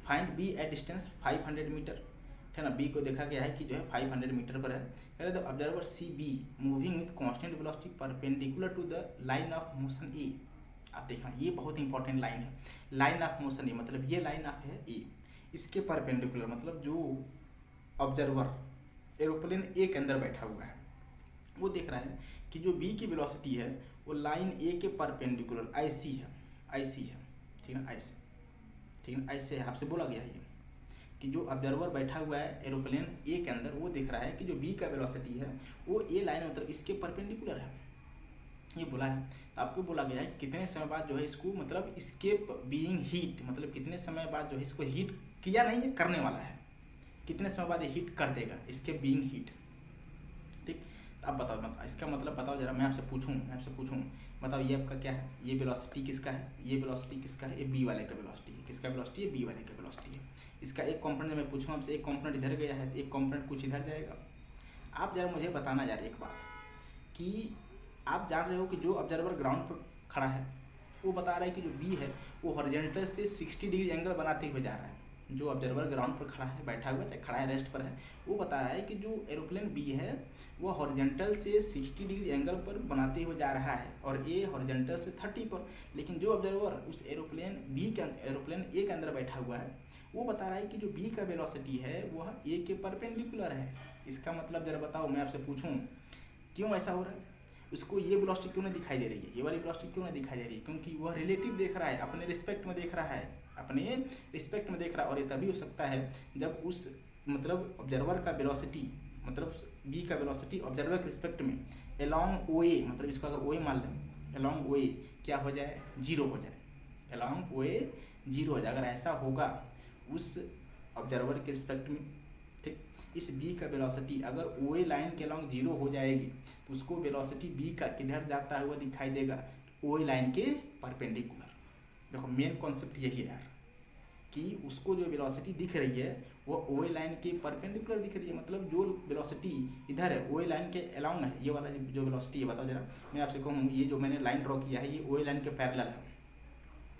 Find b at distance 500 metre, ठीक है ना। बी को देखा गया है कि जो है 500 मीटर पर है। कह रहे the observer C B moving with constant velocity perpendicular to the line of motion A. आप देखना ये बहुत इंपॉर्टेंट लाइन है, लाइन ऑफ मोशन ए मतलब ये लाइन ऑफ है ए, इसके परपेंडिकुलर मतलब जो ऑब्जर्वर एरोप्लेन ए के अंदर बैठा हुआ है वो देख रहा है कि जो बी की वेलोसिटी है वो लाइन ए के परपेंडिकुलर ऐसी है, ऐसी है, ठीक है ना ऐसे, ठीक है ना ऐसे है। आपसे बोला गया है ये कि जो ऑब्जर्वर बैठा हुआ है एरोप्लेन ए के अंदर वो देख रहा है कि जो बी का वेलोसिटी है वो ए लाइन मतलब इसके परपेंडिकुलर है, ये बोला है। तो आपको बोला गया है कि कितने समय बाद जो है इसको मतलब स्केप बीइंग हीट, मतलब कितने समय बाद जो है इसको हीट किया नहीं है करने वाला है, कितने समय बाद ये हीट कर देगा स्केप बीइंग हीट, ठीक। तो आप बताओ इसका मतलब बताओ जरा, मैं आपसे पूछूं बताओ ये आपका क्या है, ये वेलोसिटी किसका है, ये वेलोसिटी किसका है, ये बी वाले का वेलोसिटी है, किसका वेलोसिटी है बी वाले का वेलोसिटी है। इसका एक कंपोनेंट मैं पूछूं आपसे, एक कंपोनेंट इधर गया है एक कंपोनेंट कुछ इधर जाएगा। आप जरा मुझे बताना यार एक बात कि आप जान रहे हो कि जो ऑब्जर्वर ग्राउंड पर खड़ा है वो बता रहा है कि जो बी है वो हॉरिजॉन्टल से 60 डिग्री एंगल बनाते हुए जा रहा है। जो ऑब्जर्वर ग्राउंड पर खड़ा है, बैठा हुआ चाहे खड़ा है, रेस्ट पर है, वो बता रहा है कि जो एरोप्लेन बी है वो हॉरिजॉन्टल से 60 डिग्री एंगल पर बनाते हुए जा रहा है और ए हॉरिजॉन्टल से 30 पर। लेकिन जो ऑब्जर्वर उस एरोप्लेन ए के अंदर बैठा हुआ है वो बता रहा है कि जो बी का वेलोसिटी है वह ए के परपेंडिकुलर है। इसका मतलब जरा बताओ, मैं आपसे पूछूं क्यों ऐसा हो रहा है, उसको ये वेलोसिटी क्यों नहीं दिखाई दे रही है, ये वाली वेलोसिटी क्यों नहीं दिखाई दे रही है, क्योंकि वह रिलेटिव देख रहा है, अपने रिस्पेक्ट में देख रहा है, अपने रिस्पेक्ट में देख रहा है। और ये तभी हो सकता है जब उस मतलब ऑब्जर्वर का वेलोसिटी, मतलब बी का वेलोसिटी ऑब्जर्वर के रिस्पेक्ट में अलोंग ओ ए, मतलब इसको अगर ओ ए मान लें, अलोंग ओ ए क्या हो जाए, जीरो हो जाए, अलोंग ओ ए जीरो हो जाए। अगर ऐसा होगा उस ऑब्जर्वर के रिस्पेक्ट में, ठीक, इस बी का वेलोसिटी अगर ओ ए लाइन के अलोंग जीरो हो जाएगी तो उसको वेलोसिटी बी का किधर जाता हुआ दिखाई देगा, ओ ए लाइन के परपेंडिकुलर। देखो मेन कॉन्सेप्ट यही है यार कि उसको जो वेलोसिटी दिख रही है वो ओ ए लाइन के परपेंडिकुलर दिख रही है, मतलब जो वेलोसिटी इधर है ओ ए लाइन के अलोंग है, ये वाला जो वेलोसिटी है, बताओ जरा, मैं आपसे कहूँ ये जो मैंने लाइन ड्रॉ किया है ये ओ ए लाइन के पैरेलल है,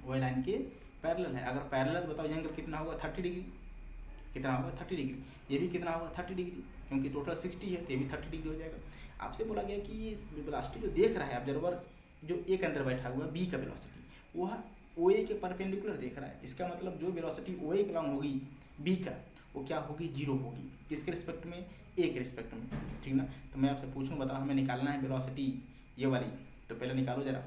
ओ ए लाइन के पैरेलल है। अगर पैरेलल तो बताओ ये एंगल कितना होगा, 30 डिग्री, कितना होगा 30 डिग्री, ये भी कितना होगा 30 डिग्री, क्योंकि टोटल 60 है तो ये भी 30 डिग्री हो जाएगा। आपसे बोला गया कि ये वेलोसिटी जो देख रहा है ऑब्जर्वर जो ए के अंदर बैठा हुआ बी का वेलोसिटी वह ओ ए के परपेंडिकुलर देख रहा है, इसका मतलब जो वेलोसिटी ओ ए के अलोंग होगी बी का वो क्या होगी, जीरो होगी, किसके रिस्पेक्ट में, ए के रिस्पेक्ट में, ठीक ना। तो मैं आपसे पूछूं, बताओ हमें निकालना है वेलोसिटी ये वाली, तो पहले निकालो जरा।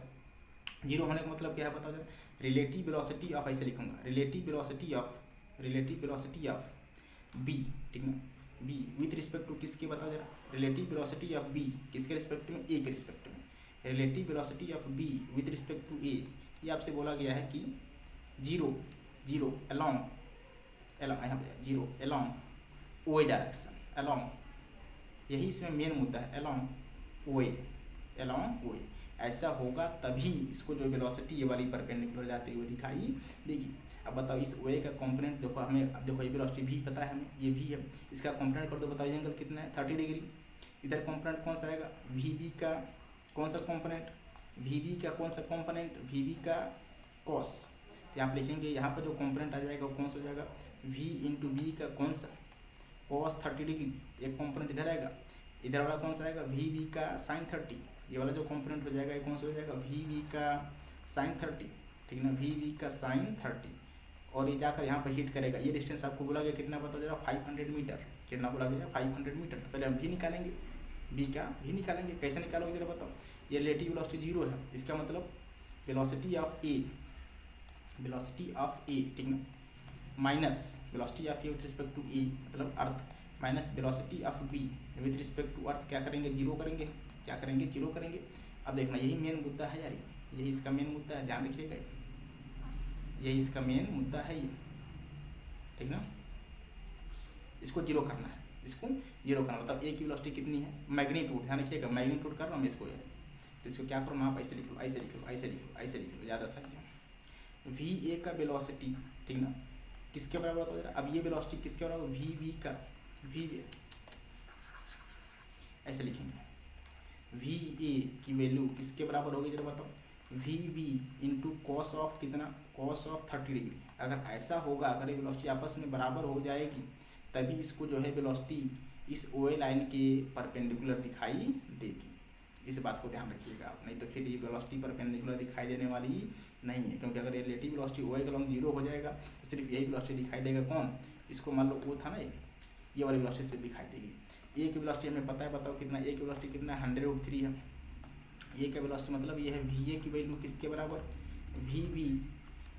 जीरो होने का मतलब क्या है बताओ जरा, रिलेटिव वेलोसिटी ऑफ, ऐसे लिखूंगा, रिलेटिव वेलोसिटी ऑफ बी, ठीक ना, बी विथ रिस्पेक्ट टू किसके, बताओ जरा, रिलेटिव वेलोसिटी ऑफ बी किसके रिस्पेक्ट में, ए के रिस्पेक्ट में, relative velocity of B with respect to A. ये आपसे बोला गया है कि जीरो अलोंग यहाँ पे जीरो अलोंग ओ ए डायरेक्शन, अलोंग, यही इसमें मेन मुद्दा है, अलोंग ओ ए, ऐसा होगा तभी इसको जो वेलोसिटी ये वाली परपेंडिकुलर जाती हुई दिखाई देगी। अब बताओ इस ओ ए का कंपोनेंट देखो, हमें अब देखो ये वेलोसिटी भी पता है हमें, ये भी है, इसका कंपोनेंट कर दो, बताओ ये एंगल कितना है, 30 डिग्री। इधर कंपोनेंट कौन सा आएगा, वी बी का कौन सा कंपोनेंट, वी बी का कौन सा कंपोनेंट, वी बी का कॉस, यहाँ पे लिखेंगे, यहाँ पर जो कंपोनेंट आ जाएगा वो कौन सा हो जाएगा, v इंटू बी का कौन सा कॉस 30 डिग्री, एक कंपोनेंट इधर आएगा, इधर वाला कौन सा आएगा, वी बी का साइन 30, ये वाला जो कंपोनेंट हो जाएगा ये कौन सा हो जाएगा, वी बी का साइन 30, ठीक ना, वी बी का साइन 30, और ये जाकर यहाँ पर हिट करेगा। ये डिस्टेंस आपको बोला गया कितना, पता चला 500 मीटर, कितना बोला गया 500 मीटर। तो पहले हम भी निकालेंगे, बी का भी निकालेंगे, कैसे निकालोगे जरा बताओ। ये रिलेटिव वेलोसिटी जीरो है, इसका मतलब वेलोसिटी ऑफ ए, ठीक ना, minus velocity of A with respect to A मतलब earth, minus velocity of B with respect to earth, क्या करेंगे, जीरो करेंगे, क्या करेंगे, जीरो करेंगे। अब देखना यही मेन मुद्दा है यार, यही इसका मेन मुद्दा है, ध्यान रखिएगा, यही इसका मेन मुद्दा है ये, ठीक ना, इसको जीरो करना है, इसको जीरो करना, मतलब ए की वेलोसिटी कितनी है, मैग्नीट्यूड, ध्यान रखिएगा मैग्नीट्यूड कर रहा हूँ मैं इसको यार, तो इसको क्या करो आप ऐसे लिख लो, ऐसे लिख लो, ऐसे लिख लो, ऐसे लिख लो, ज़्यादा सही है। वी ए का वेलोसिटी, ठीक ना, किसके बराबर होता है जरा, अब ये वेलोसिटी किसके बराबर, वी बी का, वी ऐसे लिखेंगे, वी ए की वैल्यू किसके बराबर होगी जरा बताओ, v b into cos of कितना, कॉस ऑफ 30 डिग्री। अगर ऐसा होगा, अगर ये वेलोसिटी आपस में बराबर हो जाएगी तभी इसको जो है वेलोसिटी इस ओ ए लाइन के परपेंडिकुलर दिखाई देगी। इस बात को ध्यान रखिएगा आप, नहीं तो फिर ये वेलोसिटी परपेंडिकुलर दिखाई देने वाली नहीं है, क्योंकि अगर ये रिलेटिव वेलोसिटी ओ ए के अलोंग जीरो हो जाएगा तो सिर्फ यही वेलोसिटी दिखाई देगा, कौन, इसको मान लो वो था ना ये वाली वेलोसिटी सिर्फ दिखाई देगी। ए की वेलोसिटी हमें पता है, बताओ कितना, ए की वेलोसिटी कितना है, 100√3 है। ए का वेलोसिटी मतलब ये है वी ए की वैल्यू किसके बराबर, v b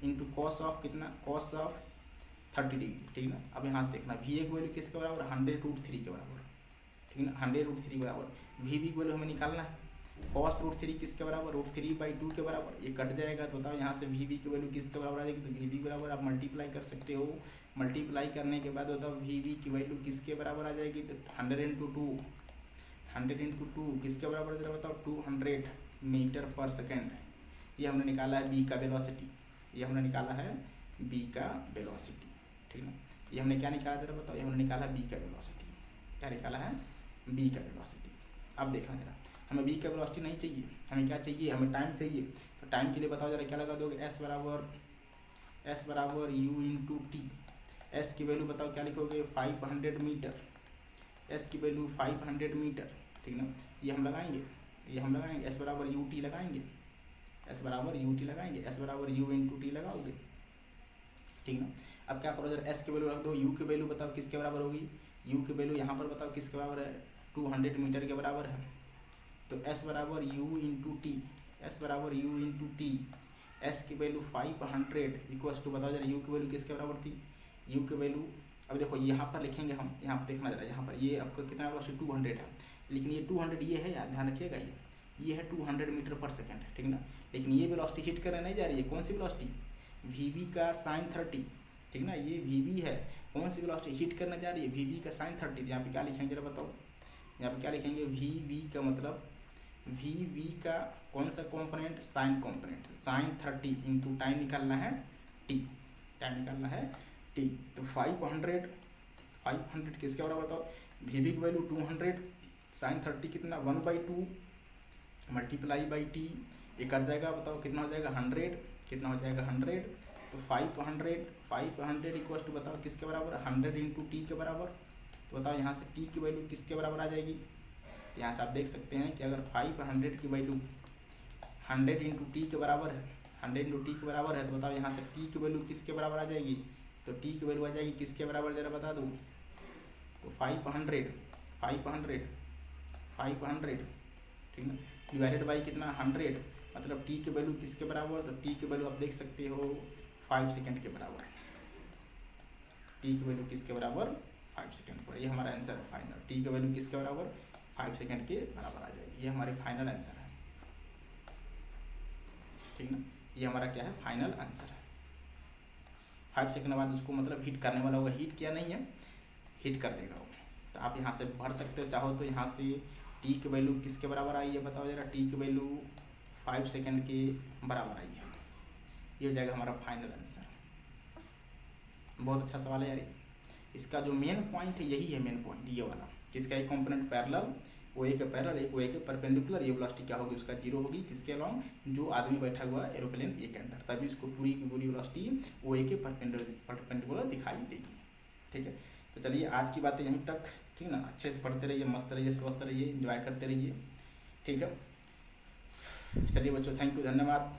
into cos of कितना, कॉस ऑफ 30 डिग्री, ठीक ना। अब यहाँ से देखना वी ए की वैल्यू किसके बराबर, 100√3 के बराबर, ठीक ना, 100√3 बराबर। वी बी की वैल्यू हमें निकालना है, कॉस √3 किसके बराबर, √3/2 के बराबर, ये कट जाएगा तो बताओ यहाँ से वी बी की वैल्यू किसके बराबर आ जाएगी, तो वी बी बराबर आप मल्टीप्लाई कर सकते हो, मल्टीप्लाई करने के बाद बताओ वी बी की वैल्यू किसके बराबर आ जाएगी, तो 100 × 2 किसके बराबर जरा बताओ, 200 मीटर पर सेकेंड। ये हमने निकाला है बी का वेलोसिटी, ये हमने निकाला है बी का वेलोसिटी, ठीक ना। ये हमने क्या निकाला जरा बताओ, ये हमने निकाला बी का वेलोसिटी, क्या निकाला है, बी का वेलोसिटी। अब देखना जरा, हमें बी का वेलोसिटी नहीं चाहिए, हमें क्या चाहिए, हमें टाइम चाहिए। तो टाइम के लिए बताओ जरा क्या लगा दोगे, एस बराबर यू इंटू टी। एस की वैल्यू बताओ क्या लिखोगे, 500 मीटर, एस की वैल्यू 500 मीटर, ठीक ना। ये हम लगाएंगे, एस बराबर यू टी लगाएंगे, एस बराबर यू इंटू टी लगाओगे, ठीक ना। अब क्या करो जरा, एस की वैल्यू रख दो, यू की वैल्यू बताओ किसके बराबर होगी, यू की वैल्यू यहाँ पर बताओ किसके बराबर है, 200 मीटर के बराबर है। तो एस बराबर यू इंटू टी, एस की वैल्यू 500 इक्वल्स टू, बताओ जरा यू की वैल्यू किसके बराबर थी, यू की वैल्यू, अब देखो यहाँ पर लिखेंगे हम, यहाँ पर देखना जरा, यहाँ पर ये आपका कितना वेलोसिटी 200 है, लेकिन ये 200 ये है यार, ध्यान रखिएगा, ये है 200 मीटर पर सेकेंड, ठीक ना, लेकिन ये वेलोसिटी हिट करने नहीं जा रही है, कौन सी वेलोसिटी, वी का साइन 30, ठीक ना, ये वी है, कौन सी वेलोसिटी हिट करने जा रही है, वी का साइन 30, यहाँ पे क्या लिखेंगे जरा बताओ, यहाँ पे क्या लिखेंगे, वी का मतलब वी का कौन सा component, sine component, sine 30 into time निकालना है टी, टाइम निकालना है टी, तो 500 किसके बराबर बताओ, वी की वैल्यू 200, साइन 30 कितना 1/2 मल्टीप्लाई बाई टी, ये कट जाएगा, बताओ कितना हो जाएगा 100, कितना हो जाएगा 100, तो 500 इक्वल टू, बताओ किसके बराबर, 100 इंटू टी के बराबर, तो बताओ यहाँ से टी की वैल्यू किसके बराबर आ जाएगी, तो यहाँ से आप देख सकते हैं कि अगर 500 की वैल्यू 100 इंटू टी के बराबर है, 100 इंटू टी के बराबर है, तो बताओ यहाँ से टी की वैल्यू किसके बराबर आ जाएगी, तो टी की वैल्यू आ जाएगी किसके बराबर जरा बता दूँ, तो 500 ठीक ना, डिवाइडेड बाई कितना 100, मतलब टी की वैल्यू किसके बराबर, तो टी की वैल्यू आप देख सकते हो 5 सेकेंड के बराबर, टी की वैल्यू किसके बराबर 5 सेकेंड पर, ये हमारा आंसर है फाइनल, टी की वैल्यू किसके बराबर 5 सेकेंड के बराबर आ जाएगी, ये हमारे फाइनल आंसर है, ठीक ना, ये हमारा क्या है फाइनल आंसर है। 5 सेकेंड बाद उसको मतलब हिट करने वाला होगा, हिट किया नहीं है, हिट कर देगा वो, तो आप यहाँ से भर सकते हो, चाहो तो यहाँ से टी की वैल्यू किसके बराबर आई है, बताओ जरा, टी की वैल्यू 5 सेकेंड के बराबर आई है, ये हो जाएगा हमारा फाइनल आंसर। बहुत अच्छा सवाल है यार, इसका जो मेन पॉइंट है यही है मेन पॉइंट, ये वाला, किसका एक कंपोनेंट पैरेलल, वो एक पैरेलल, एक वो एक परपेंडिकुलर, ये वेलोसिटी क्या होगी उसका 0 होगी, किसके अलोंग, जो आदमी बैठा हुआ है एरोप्लेन ए के अंदर, तभी उसको पूरी की पूरी वेलोसिटी वो एक परपेंडिकुलर दिखाई देगी, ठीक है। तो चलिए आज की बातें यहीं तक, ठीक ना, अच्छे से पढ़ते रहिए, मस्त रहिए, स्वस्थ रहिए, एंजॉय करते रहिए, ठीक है। चलिए बच्चों, थैंक यू, धन्यवाद।